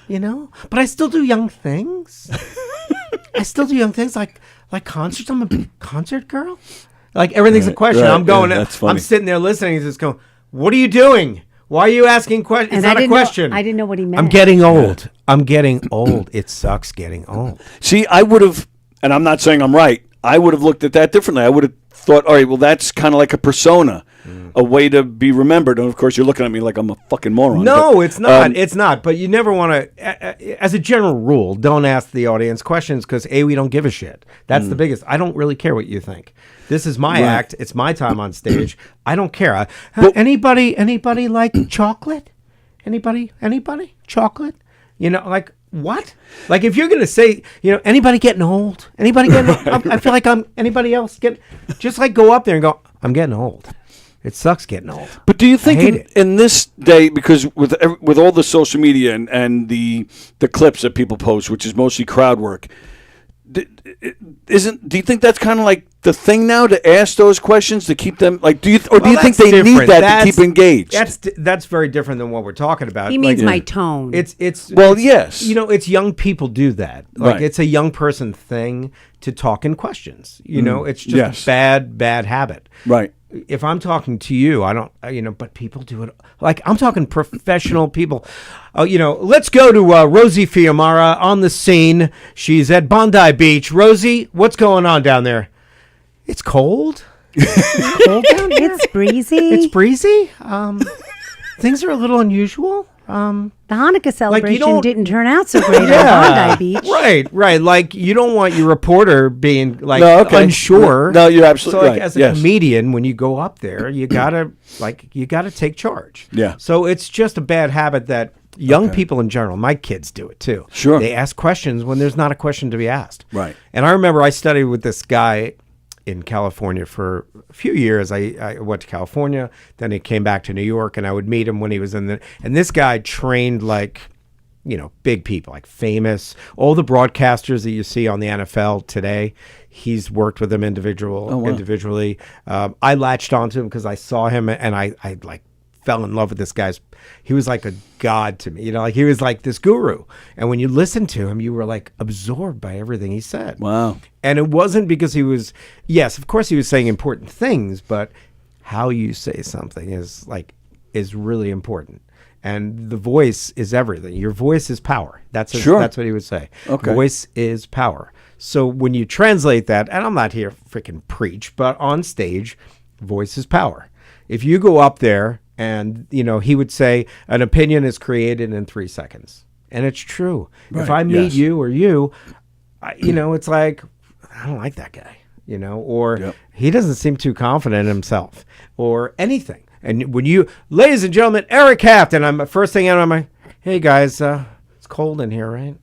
O: But I still do young things. I still do young things like concerts. I'm a big concert girl. Everything's a question.
J: right,
O: I'm going.
J: yeah, that's funny.
O: I'm sitting there listening and just going, "What are you doing? Why are you asking questions? It's
L: And
O: not a question."
L: I didn't know what he meant.
O: I'm getting old. I'm getting old. It sucks getting old.
J: See, I would have, and I'm not saying I'm right, I would have looked at that differently. I would have thought, all right, well, that's kind of like a persona, a way to be remembered. And, of course, you're looking at me like I'm a fucking moron.
O: No,
J: but,
O: it's not. It's not. But you never want to, as a general rule, don't ask the audience questions because, A, we don't give a shit. That's the biggest. I don't really care what you think. This is my act. It's my time on stage. I don't care. Anybody like chocolate? Anybody? Chocolate? What? If you're going to say, anybody getting old? Anybody getting old? I feel like I'm anybody else just go up there and go, I'm getting old. It sucks getting old.
J: But do you think
O: I hate
J: in this day, because with all the social media and the clips that people post, which is mostly crowd work, do you think that's kind of like the thing now, to ask those questions to keep them like? Do you think they need that to keep engaged?
O: That's very different than what we're talking about.
L: He means my tone.
O: It's
J: yes.
O: It's young people do that. Like
J: Right.
O: it's a young person thing to talk in questions. It's just
J: Yes.
O: a bad habit.
J: Right.
O: If I'm talking to you, I don't, but people do it. Like I'm talking professional people. Let's go to Rosie Fiumara on the scene. She's at Bondi Beach. Rosie, what's going on down there? It's cold. It's cold down here.
L: It's breezy.
O: It's breezy. Things are a little unusual.
L: The Hanukkah celebration didn't turn out so great on Bondi Beach.
O: Right. Like you don't want your reporter being like unsure.
J: No, you're absolutely
O: so, like,
J: right.
O: as a comedian, when you go up there, you gotta take charge.
J: Yeah.
O: So it's just a bad habit that young people in general, my kids do it too.
J: Sure.
O: They ask questions when there's not a question to be asked.
J: Right.
O: And I remember I studied with this guy in California for a few years. I went to California, then he came back to New York, and I would meet him when he was and this guy trained like, big people, like famous, all the broadcasters that you see on the NFL today. He's worked with them individually. I latched onto him because I saw him and I like fell in love with this guy's. He was like a god to me, like he was like this guru. And when you listened to him, you were like absorbed by everything he said.
J: Wow.
O: And it wasn't because he was, yes, of course he was saying important things, but how you say something is really important. And the voice is everything. Your voice is power. That's what he would say.
J: Okay.
O: Voice is power. So when you translate that, and I'm not here to freaking preach, but on stage, voice is power. If you go up there and, he would say an opinion is created in 3 seconds. And it's true.
J: Right,
O: If I meet
J: yes.
O: you or you, it's like, I don't like that guy, or he doesn't seem too confident in himself or anything. And when ladies and gentlemen, Eric Haft, and I'm first thing out, I'm like, hey guys, it's cold in here, right?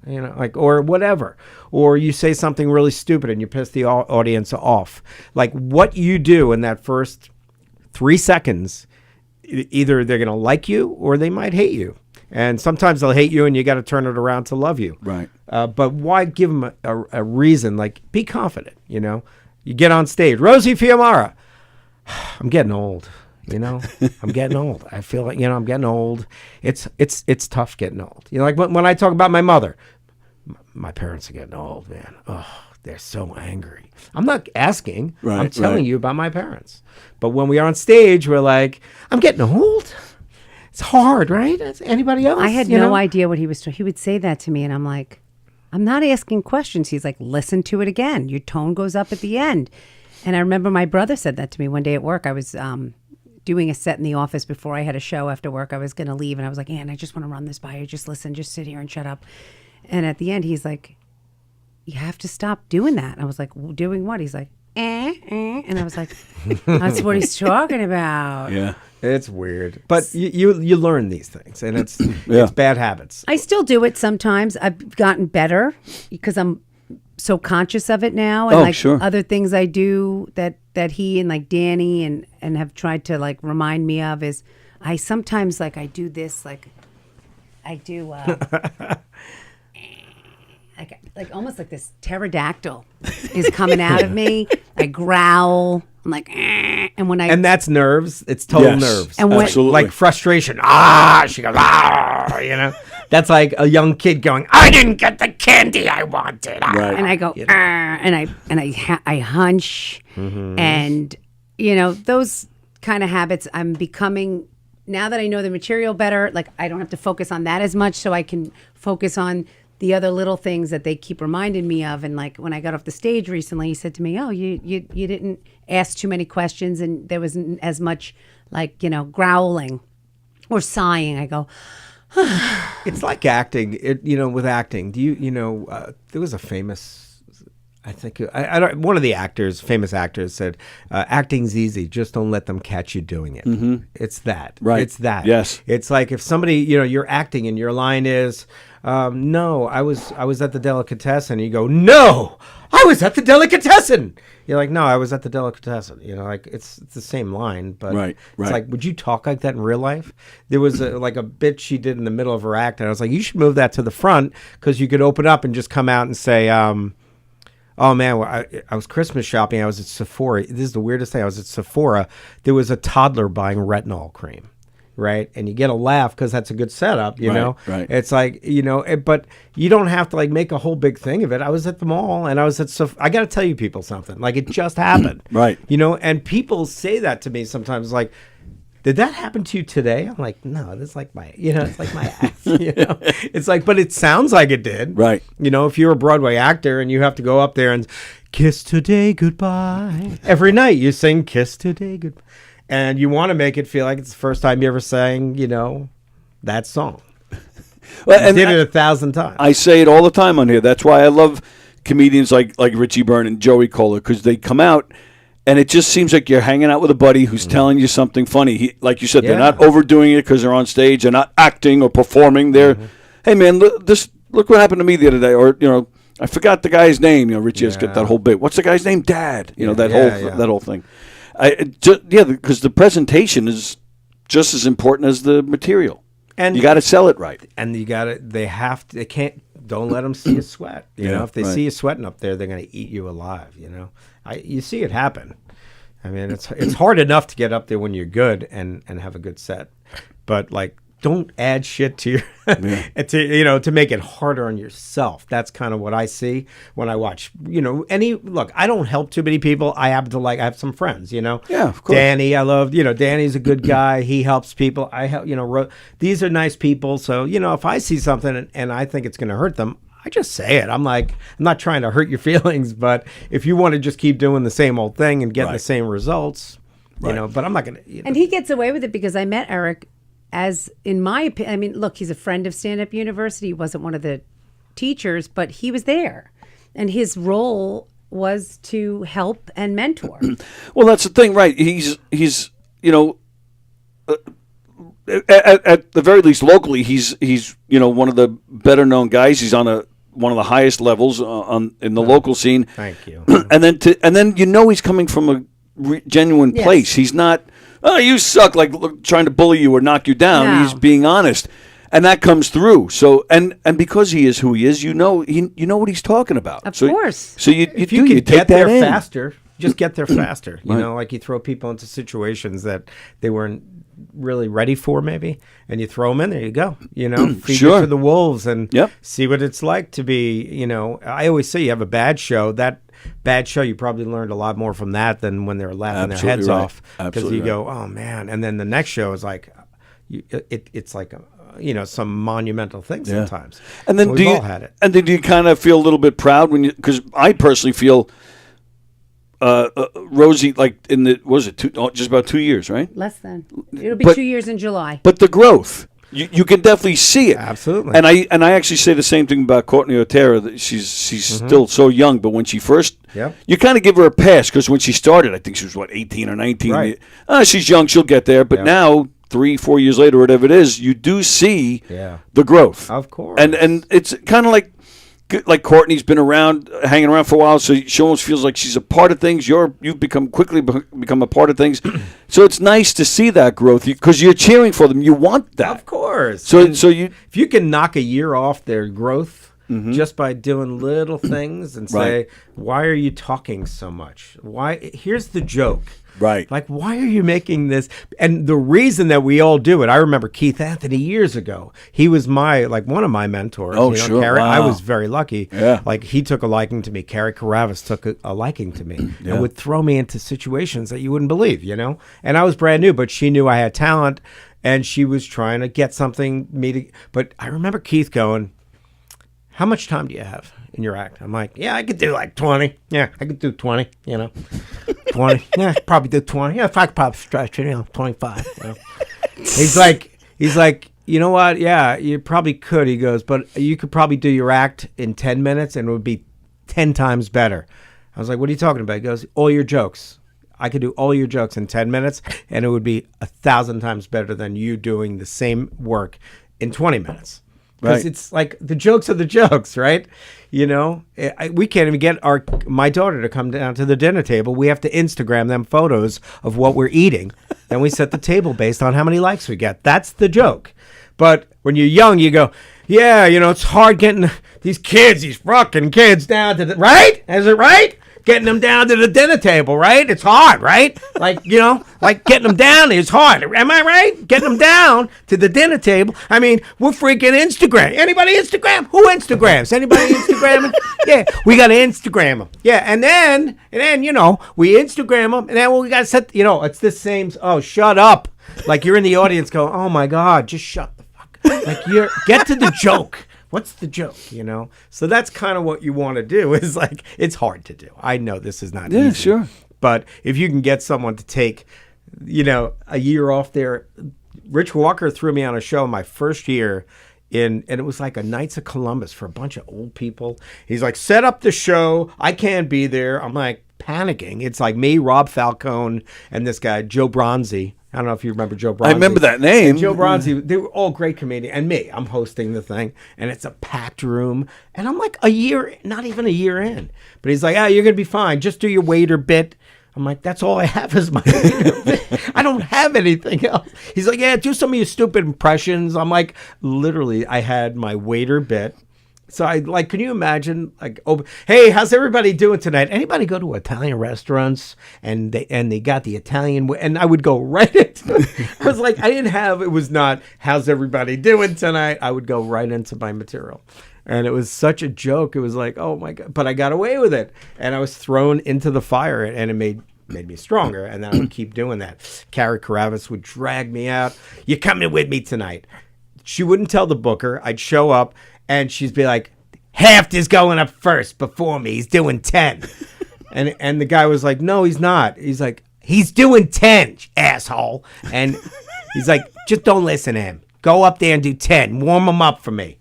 O: Or whatever. Or you say something really stupid and you piss the audience off. Like what you do in that first 3 seconds, either they're going to like you or they might hate you. And sometimes they'll hate you and you got to turn it around to love you.
J: Right.
O: But why give them a reason? Like, be confident, You get on stage. Rosie Fiumara. I'm getting old, I'm getting old. I feel like, I'm getting old. It's tough getting old. Like when I talk about my mother, my parents are getting old, man. Oh, they're so angry. I'm not asking.
J: Right,
O: I'm telling you about my parents. But when we are on stage, we're like, I'm getting old. It's hard, right? As anybody else?
L: I had no idea what he was doing. He would say that to me, and I'm like, I'm not asking questions. He's like, listen to it again. Your tone goes up at the end. And I remember my brother said that to me one day at work. I was doing a set in the office before I had a show after work. I was going to leave, and I was like, Ann, I just want to run this by you. Just listen. Just sit here and shut up. And at the end, he's like, you have to stop doing that. And I was like, doing what? He's like, and I was like, that's what he's talking about.
J: Yeah.
O: It's weird. But you learn these things, and it's bad habits.
L: I still do it sometimes. I've gotten better because I'm so conscious of it now. And other things I do that he and like Danny and have tried to like remind me of is I sometimes like I do this, like I do like almost like this pterodactyl is coming out of me. I growl. I'm like, and
O: that's nerves. It's total nerves.
L: And
J: absolutely.
O: Like frustration. She goes, That's like a young kid going, I didn't get the candy I wanted.
J: Right.
L: And I go, I hunch, and those kind of habits I'm becoming. Now that I know the material better, like I don't have to focus on that as much, so I can focus on the other little things that they keep reminding me of. And like when I got off the stage recently, he said to me, oh, you didn't ask too many questions and there wasn't as much like, growling or sighing. I go,
O: it's like acting. With acting, do there was a famous, I think, I don't, one of the famous actors said, acting's easy. Just don't let them catch you doing it.
J: Mm-hmm.
O: It's that.
J: Right.
O: It's that.
J: Yes.
O: It's like if somebody, you're acting and your line is, no, I was at the delicatessen. You go, no, I was at the delicatessen. You're like, no, I was at the delicatessen. Like it's the same line, but
J: right.
O: It's like, would you talk like that in real life? There was a bit she did in the middle of her act, and I was like, you should move that to the front because you could open up and just come out and say, Oh man, I was Christmas shopping. I was at Sephora. This is the weirdest thing. I was at Sephora. There was a toddler buying retinol cream, right? And you get a laugh because that's a good setup, you know?
J: Right.
O: It's like, but you don't have to like make a whole big thing of it. I was at the mall and I was at I got to tell you people something. Like it just happened.
J: Right.
O: And people say that to me sometimes like, did that happen to you today? I'm like, no, this is like it's like my act, It's like, but it sounds like it did.
J: Right.
O: If you're a Broadway actor and you have to go up there and kiss today goodbye. Every night you sing kiss today goodbye. And you want to make it feel like it's the first time you ever sang, that song.
J: Well,
O: and did it 1,000 times.
J: I say it all the time on here. That's why I love comedians like Richie Byrne and Joey Cola, because they come out and it just seems like you're hanging out with a buddy who's telling you something funny. Like you said, they're not overdoing it because they're on stage. They're not acting or performing. They're, hey, man, look what happened to me the other day. Or, I forgot the guy's name. Richie has got that whole bit. What's the guy's name? Dad. That whole thing. Because the presentation is just as important as the material. And you got to sell it right.
O: And don't let them see you sweat. If they see you sweating up there, they're going to eat you alive. You see it happen. I mean, it's hard enough to get up there when you're good and have a good set, but like, don't add shit to your, to make it harder on yourself. That's kind of what I see when I watch, look, I don't help too many people. I happen to I have some friends,
J: Yeah, of course.
O: Danny, I love, Danny's a good guy. He helps people. I help, these are nice people. So, if I see something and I think it's going to hurt them, I just say it. I'm not trying to hurt your feelings, but if you want to just keep doing the same old thing and getting the same results, but I'm not going to.
L: And he gets away with it because I met Eric as, in my opinion, I mean, look, he's a friend of Stand Up University. He wasn't one of the teachers, but he was there. And his role was to help and mentor.
J: Well, that's the thing, right? He's at the very least locally, he's one of the better known guys. He's on one of the highest levels in the local scene.
O: Thank you.
J: And then he's coming from a genuine place. He's not, oh, you suck, like trying to bully you or knock you down.
L: No.
J: He's being honest, and that comes through. So and because he is who he is, you know what he's talking about.
L: Of course.
J: So you
O: if
J: do
O: you can
J: take
O: get there
J: that in.
O: faster, just get there faster.
J: Right.
O: Like you throw people into situations that they weren't really ready for, maybe, and you throw them in there. You go, feed
J: Sure.
O: it to the wolves and
J: Yep.
O: see what it's like to be. I always say you have a bad show. That bad show, you probably learned a lot more from that than when they were laughing their heads
J: right.
O: off, because
J: Absolutely
O: you go, oh man, and then the next show is like, it's like some monumental thing sometimes.
J: And then
O: we've all had it.
J: And then do you kind of feel a little bit proud because I personally feel. Rosie, like just about 2 years, right?
L: Less than. It'll be 2 years in July.
J: But the growth, you can definitely see it.
O: Absolutely.
J: And I actually say the same thing about Courtney Otero, that she's still so young, but when she first, you kind of give her a pass, because when she started, I think she was 18 or 19.
O: Right.
J: She's young, she'll get there. But now, 3-4 years later, whatever it is, you do see the growth.
O: Of course.
J: And it's kind of like Courtney's been hanging around for a while, so she almost feels like she's a part of things. You've quickly become a part of things. So it's nice to see that growth, because you're cheering for them. You want that.
O: Of course.
J: So
O: if you can knock a year off their growth just by doing little things and say, why are you talking so much? Here's the joke.
J: Right.
O: Like, why are you making this? And the reason that we all do it, I remember Keith Anthony years ago. He was one of my mentors.
J: Oh, sure.
O: Carrie,
J: Wow.
O: I was very lucky.
J: Yeah.
O: Like, he took a liking to me. Carrie Carravas took a liking to me and would throw me into situations that you wouldn't believe, And I was brand new, but she knew I had talent, and she was trying to get but I remember Keith going, how much time do you have in your act? I'm like, I could do like 20. Yeah, I could do 20, 20. Yeah, I could probably do 20. Yeah, if I could probably stretch it, 25. He's like, you know what? Yeah, you probably could. He goes, but you could probably do your act in 10 minutes and it would be 10 times better. I was like, what are you talking about? He goes, all your jokes. I could do all your jokes in 10 minutes and it would be 1,000 times better than you doing the same work in 20 minutes. Because it's like the jokes are the jokes, right? We can't even get my daughter to come down to the dinner table. We have to Instagram them photos of what we're eating. Then we set the table based on how many likes we get. That's the joke. But when you're young, you go, yeah, it's hard getting these fucking kids down to the, right? Is it right? Getting them down to the dinner table, right? It's hard, right? Like getting them down is hard. Am I right? Getting them down to the dinner table. I mean, we're freaking Instagram. Anybody Instagram? Who Instagrams? Anybody Instagramming? Yeah, we got to Instagram them. Yeah, and then we Instagram them, and then we got to set, it's the same. Oh, shut up. Like you're in the audience going, oh my God, just shut the fuck up. Like get to the joke. What's the joke, So that's kind of what you want to do is like, it's hard to do. I know this is not easy.
J: Yeah, sure.
O: But if you can get someone to take, a year off there. Rich Walker threw me on a show my first year and it was like a Knights of Columbus for a bunch of old people. He's like, set up the show. I can't be there. I'm like panicking. It's like me, Rob Falcone, and this guy, Joe Bronzi. I don't know if you remember Joe Bronzi.
J: I remember that name.
O: And Joe Bronzi, they were all great comedians. And me, I'm hosting the thing. And it's a packed room. And I'm like not even a year in. But he's like, you're going to be fine. Just do your waiter bit. I'm like, that's all I have is my waiter bit. I don't have anything else. He's like, yeah, do some of your stupid impressions. I'm like, literally, I had my waiter bit. So can you imagine, hey, how's everybody doing tonight? Anybody go to Italian restaurants and they got the Italian, and I would go right into it. I was like, it was not, how's everybody doing tonight? I would go right into my material. And it was such a joke. It was like, oh my God, but I got away with it. And I was thrown into the fire and it made me stronger. And then I would keep doing that. Carrie Karavis would drag me out. You're coming with me tonight. She wouldn't tell the booker. I'd show up. And she'd be like, Haft is going up first before me. He's doing 10. And the guy was like, no, he's not. He's like, he's doing 10, asshole. And he's like, just don't listen to him. Go up there and do 10. Warm him up for me.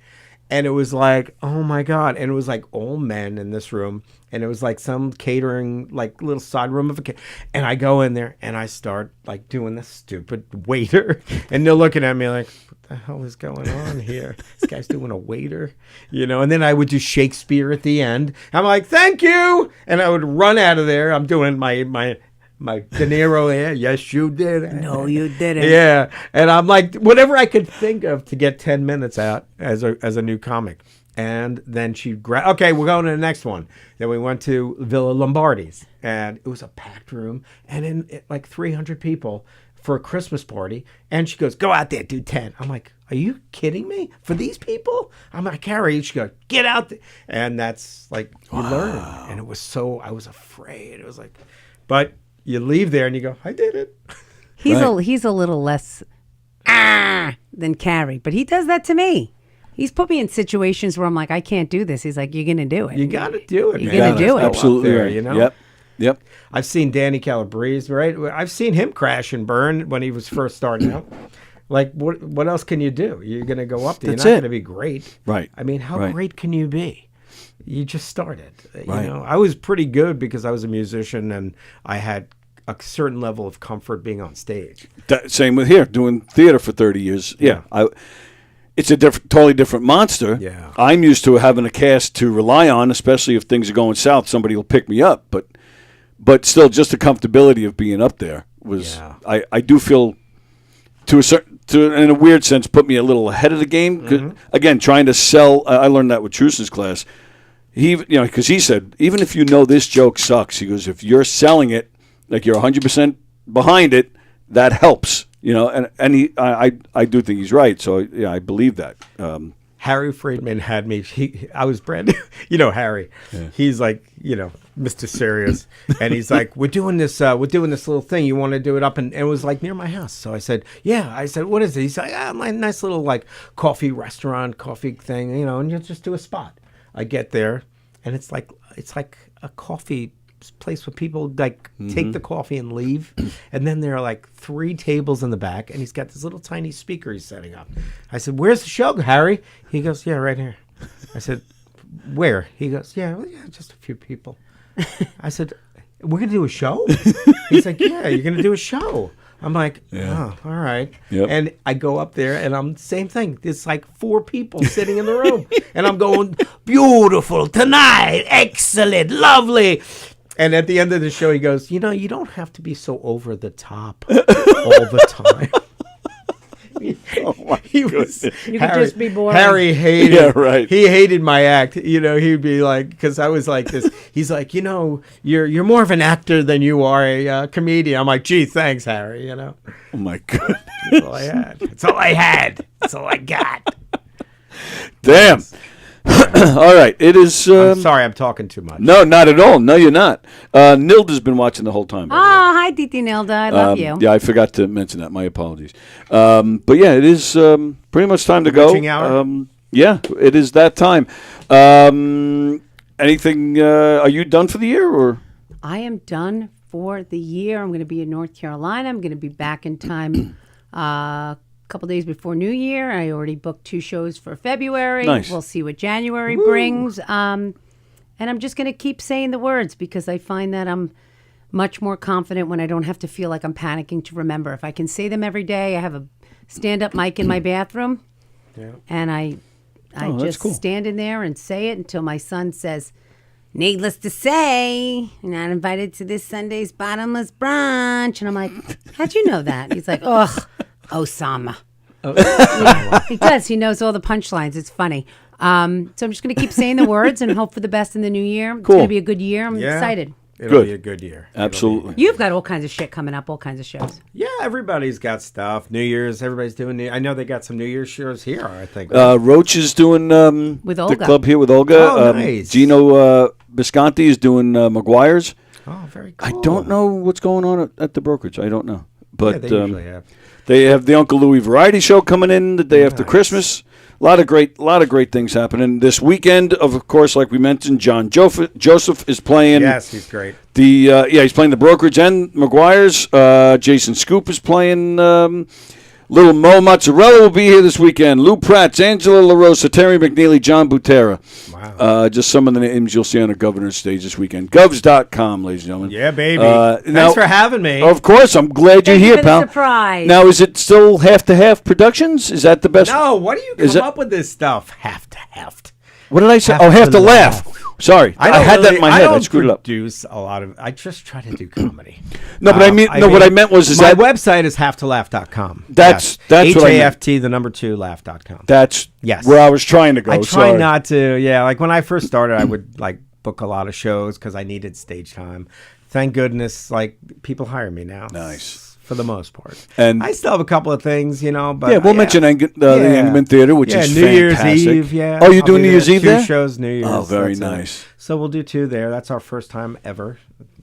O: And it was like, oh my God. And it was like all men in this room. And it was like some catering, like little side room of a and I go in there and I start like doing this stupid waiter. And they're looking at me like, what the hell is going on here? This guy's doing a waiter, And then I would do Shakespeare at the end. I'm like, thank you. And I would run out of there. I'm doing my De Niro here. Yes, you did.
L: No, you didn't.
O: Yeah. And I'm like, whatever I could think of to get 10 minutes out as a new comic. And then okay, we're going to the next one. Then we went to Villa Lombardi's, and it was a packed room, and in like 300 people for a Christmas party. And she goes, go out there, do 10. I'm like, are you kidding me? For these people? I'm like, Carrie. She goes, get out there. And that's like, you learn. And it was I was afraid. It was like, but you leave there and you go, I did it.
L: He's a little less than Carrie, but he does that to me. He's put me in situations where I'm like, I can't do this. He's like, you're going to do it.
O: You got to do it.
L: You're going to do it.
J: Absolutely
O: there,
J: right. Yep.
O: I've seen Danny Calabrese, right? I've seen him crash and burn when he was first starting out. Like, what else can you do? You're going to go up there. You're not going to be great.
J: Right.
O: I mean, how great can you be? You just started.
J: Right.
O: I was pretty good because I was a musician and I had a certain level of comfort being on stage.
J: Same with here, doing theater for 30 years. Yeah. It's a totally different monster.
O: Yeah.
J: I'm used to having a cast to rely on, especially if things are going south. Somebody will pick me up, but still, just the comfortability of being up there was. Yeah. I do feel, in a weird sense, put me a little ahead of the game. Again, trying to sell. I learned that with Truson's class. Because he said, even if you know this joke sucks, he goes, if you're selling it, like you're 100% behind it, that helps. And I do think he's right. So yeah, I believe that.
O: Harry Friedman had me. I was brand new. Harry. Yeah. He's like, Mr. Serious, and he's like, we're doing this little thing. You want to do it up, and it was like near my house. So I said, yeah. I said, what is it? He's like, my nice little like coffee thing, and you just do a spot. I get there, and it's like a coffee place where people like take the coffee and leave, and then there are like 3 tables in the back, and he's got this little tiny speaker he's setting up. I said, where's the show, Harry? He goes, yeah, right here. I said, where? He goes, yeah, just a few people. I said, we're gonna do a show? He's like, yeah, you're gonna do a show. I'm like, oh, all right.
J: Yep.
O: And I go up there, and I'm same thing. There's like 4 people sitting in the room, and I'm going, beautiful tonight, excellent, lovely. And at the end of the show, he goes, you don't have to be so over the top all the time. he was.
L: You could just be boring.
O: Harry hated.
J: Yeah, right.
O: He hated my act. You know, he'd be like, because I was like this. He's like, you know, you're more of an actor than you are a comedian. I'm like, gee, thanks, Harry. You know.
J: Oh my God.
O: That's all I had. That's all I had. That's all I got.
J: Damn. All right. It is.
O: I'm sorry, I'm talking too much.
J: No, not at all. No, you're not. Nilda's been watching the whole time.
L: Oh, hi, Titi Nilda. I love you.
J: Yeah, I forgot to mention that. My apologies. But yeah, it is pretty much time to go.
O: Witching hour?
J: Yeah, it is that time. Anything? Are you done for the year, or?
L: I am done for the year. I'm going to be in North Carolina. I'm going to be back in time a couple days before New Year. I already booked 2 shows for February.
J: Nice.
L: We'll see what January brings. And I'm just going to keep saying the words because I find that I'm much more confident when I don't have to feel like I'm panicking to remember. If I can say them every day, I have a stand-up mic in my bathroom, and I just stand in there and say it until my son says, "Needless to say, you're not invited to this Sunday's bottomless brunch." And I'm like, "How'd you know that?" He's like, "Ugh, Osama." Yeah, he does. He knows all the punchlines. It's funny. So I'm just going to keep saying the words and hope for the best in the new year. It's going to be a good year. I'm excited.
O: It'll be a good year.
J: Absolutely.
L: You've got all kinds of shit coming up, all kinds of shows.
O: Yeah, everybody's got stuff. New Year's, everybody's doing. I know they got some New Year's shows here. I think.
J: Roach is doing
L: with
J: the
L: Olga.
J: club here with Olga.
O: Oh, nice.
J: Gino Visconti is doing McGuire's.
O: Oh, very cool.
J: I don't know what's going on at the brokerage. I don't know, but
O: they usually have.
J: They have the Uncle Louie Variety Show coming in the day after Christmas. A lot of great things happening this weekend. Of course, like we mentioned, John Joseph is playing.
O: Yes, he's great.
J: He's playing the brokerage and McGuire's. Jason Scoop is playing. Little Mo Mozzarella will be here this weekend. Lou Pratz, Angela LaRosa, Terry McNeely, John Butera. Wow. Just some of the names you'll see on the governor's stage this weekend. Govs.com, ladies and gentlemen.
O: Yeah, baby.
J: Now,
O: Thanks for having me.
J: Of course. I'm glad you're here,
L: for
J: pal.
L: the surprise.
J: Now, is it still Half to Half Productions? Is that the best?
O: No, what do you come up with this stuff? Half to Haft.
J: What did I say? Half to Laugh. Sorry. I had that in my head. I screwed it up.
O: Produce a lot of. I just try to do comedy.
J: No, but what I meant was
O: my
J: that
O: website is halftolaugh.com.
J: That's what I meant.
O: HAFT, the number 2, laugh.com.
J: That's
O: yes.
J: where I was trying to go.
O: I try not to. Yeah, like when I first started, I would like book a lot of shows because I needed stage time. Thank goodness, like people hire me now.
J: Nice.
O: For the most part.
J: And
O: I still have a couple of things, but
J: yeah, we'll mention the Engelman Theater, which is
O: New
J: fantastic.
O: Year's Eve, yeah.
J: Oh, you're doing New Year's Eve
O: 2
J: there?
O: shows New Year's.
J: Oh, very
O: That's
J: nice.
O: So we'll do 2 there. That's our first time ever.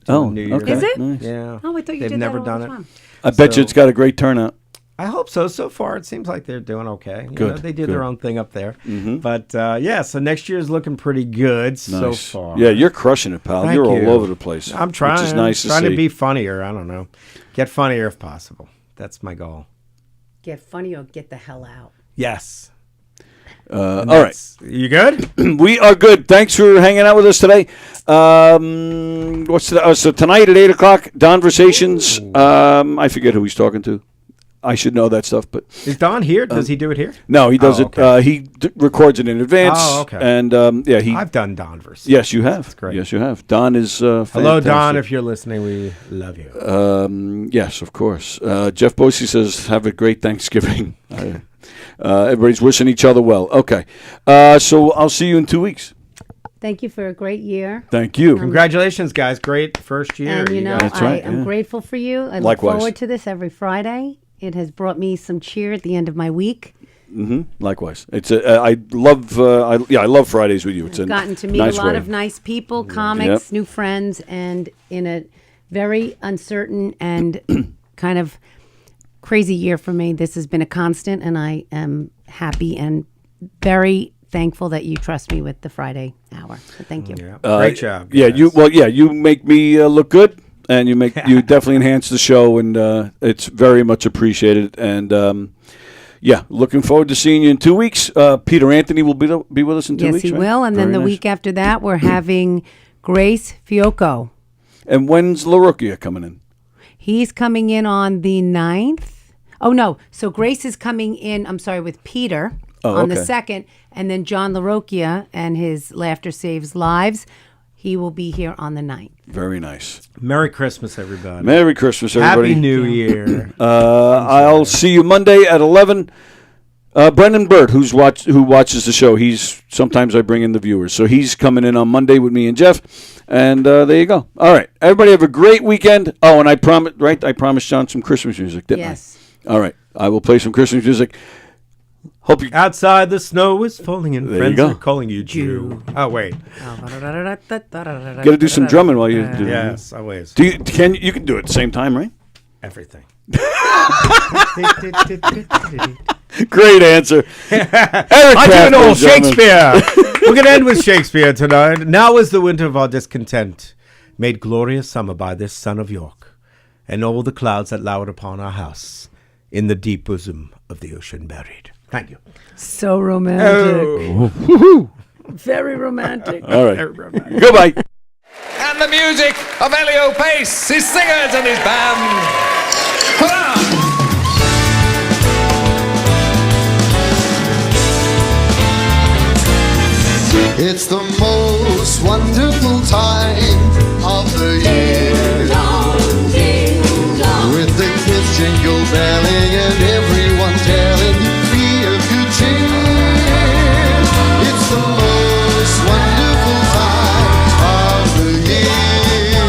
J: Oh,
O: New Year's.
J: okay.
L: Is it?
J: Nice.
O: Yeah.
L: Oh, I thought you
O: They've
L: did
O: never
L: that all the
O: done it.
L: time.
J: I bet you it's got a great turnout.
O: I hope so. So far, it seems like they're doing okay.
J: Good,
O: They do
J: good.
O: their own thing up there.
J: Mhm.
O: But so next year's looking pretty good so
J: Nice.
O: far.
J: Yeah, you're crushing it, pal.
O: Thank
J: You're
O: you.
J: all over the place.
O: I'm trying.
J: Which is nice
O: trying
J: to
O: to
J: see.
O: be funnier. I don't know. Get funnier if possible. That's my goal.
L: Get funny or get the hell out.
O: Yes.
J: All right.
O: You good?
J: We are good. Thanks for hanging out with us today. So tonight at 8 o'clock, Donversations. I forget who he's talking to. I should know that stuff, but
O: Is Don here? Does he do it here?
J: no, he does
O: Oh,
J: it.
O: okay.
J: He records it in advance.
O: Oh, okay.
J: And he.
O: I've done Donverse.
J: Yes, you have.
O: That's great.
J: Yes, you have. Don is.
O: Hello,
J: fantastic.
O: Don. If you're listening, we love you.
J: Yes, of course. Jeff Bosey says, "Have a great Thanksgiving." Everybody's wishing each other well. Okay, so I'll see you in 2 weeks.
L: Thank you for a great year.
J: Thank you.
O: Congratulations, guys. Great first year.
L: And you know,
J: That's right,
L: I'm
J: yeah.
L: grateful for you. I look
J: Likewise.
L: forward to this every Friday. It has brought me some cheer at the end of my week.
J: Likewise. It's I love I love Fridays with you. It's
L: I've gotten to meet
J: nice
L: a lot
J: way.
L: of nice people, comics,
J: Yep.
L: new friends, and in a very uncertain and kind of crazy year for me, this has been a constant, and I am happy and very thankful that you trust me with the Friday hour. So thank you.
O: Great job.
J: Yeah,
O: guys.
J: you make me look good, and you definitely enhance the show, and it's very much appreciated. And looking forward to seeing you in 2 weeks. Peter Anthony will be with us in 2
L: Yes,
J: weeks.
L: he
J: right?
L: will. And then
J: Very
L: the
J: nice.
L: week after that, we're having Grace Fiocco.
J: And when's LaRocchia coming in?
L: He's coming in on the 9th. Oh, no. So Grace is coming in, I'm sorry, with Peter on the
J: okay.
L: 2nd. And then John LaRocchia and his Laughter Saves Lives. He will be here on the 9th.
J: Very nice.
O: Merry Christmas, everybody.
J: Merry Christmas, everybody.
O: Happy New Year.
J: I'll see you Monday at 11. Brendan Burt, who watches the show, sometimes I bring in the viewers. So he's coming in on Monday with me and Jeff. And there you go. All right. Everybody have a great weekend. Oh, and I promised John some Christmas music, didn't I? All right. I will play some Christmas music. Hope you
O: outside the snow is falling and
J: there
O: friends
J: you go.
O: are calling you Jew. Oh wait.
J: Got to do some drumming while you do that.
O: Yes, always.
J: You can do it at the same time, right?
O: Everything.
J: Great answer.
O: I do an old Shakespeare. We're going to end with Shakespeare tonight. Now is the winter of our discontent, made glorious summer by this son of York, and all the clouds that lowered upon our house, in the deep bosom of the ocean buried. Thank you.
L: So romantic.
J: Oh.
L: Very romantic.
J: All right.
L: Very romantic.
J: Goodbye.
K: And the music of Elio Pace, his singers and his band. Hurrah!
R: It's the most wonderful time of the year. With the kids jingle belling and everyone telling you be of good cheer. It's the most wonderful time of the year.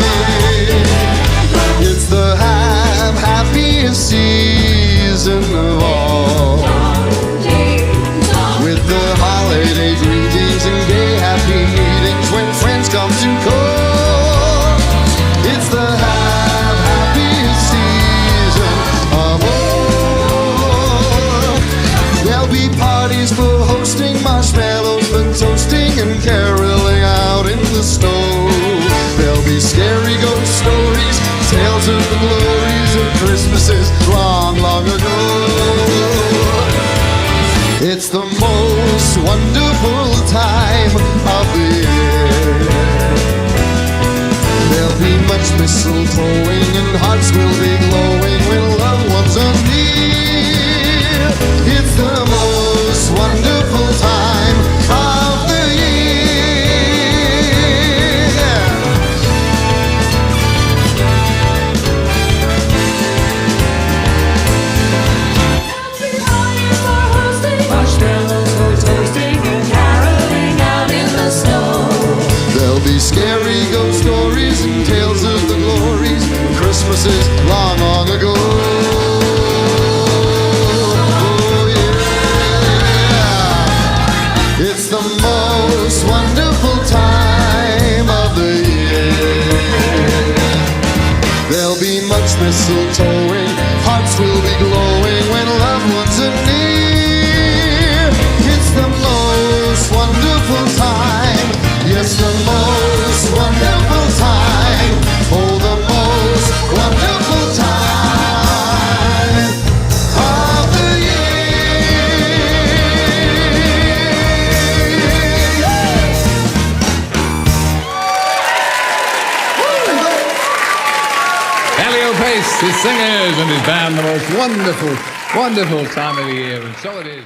R: It's the happiest season of all. With the holiday greetings and gay happy meetings when friends come to call. It's the happiest season of all. There'll be parties for hosting, marshmallows for toasting, and caroling out in the snow. There'll be scary ghost stories, tales of the glories of Christmases long, long ago. It's the most wonderful time of the year. There'll be much mistletoeing and hearts will be glowing when loved ones are near. It's the most wonderful time of the scary ghost stories and tales of the glories of Christmases long, long ago. Oh, yeah. It's the most wonderful time of the year. There'll be much mistletoeing, hearts will be glowing when loved ones are near. It's the most wonderful time. Yes, the most wonderful time. Oh, the most wonderful time of the
K: Elio Pace, his singers and his band, the most wonderful, wonderful time of the year, and so it is.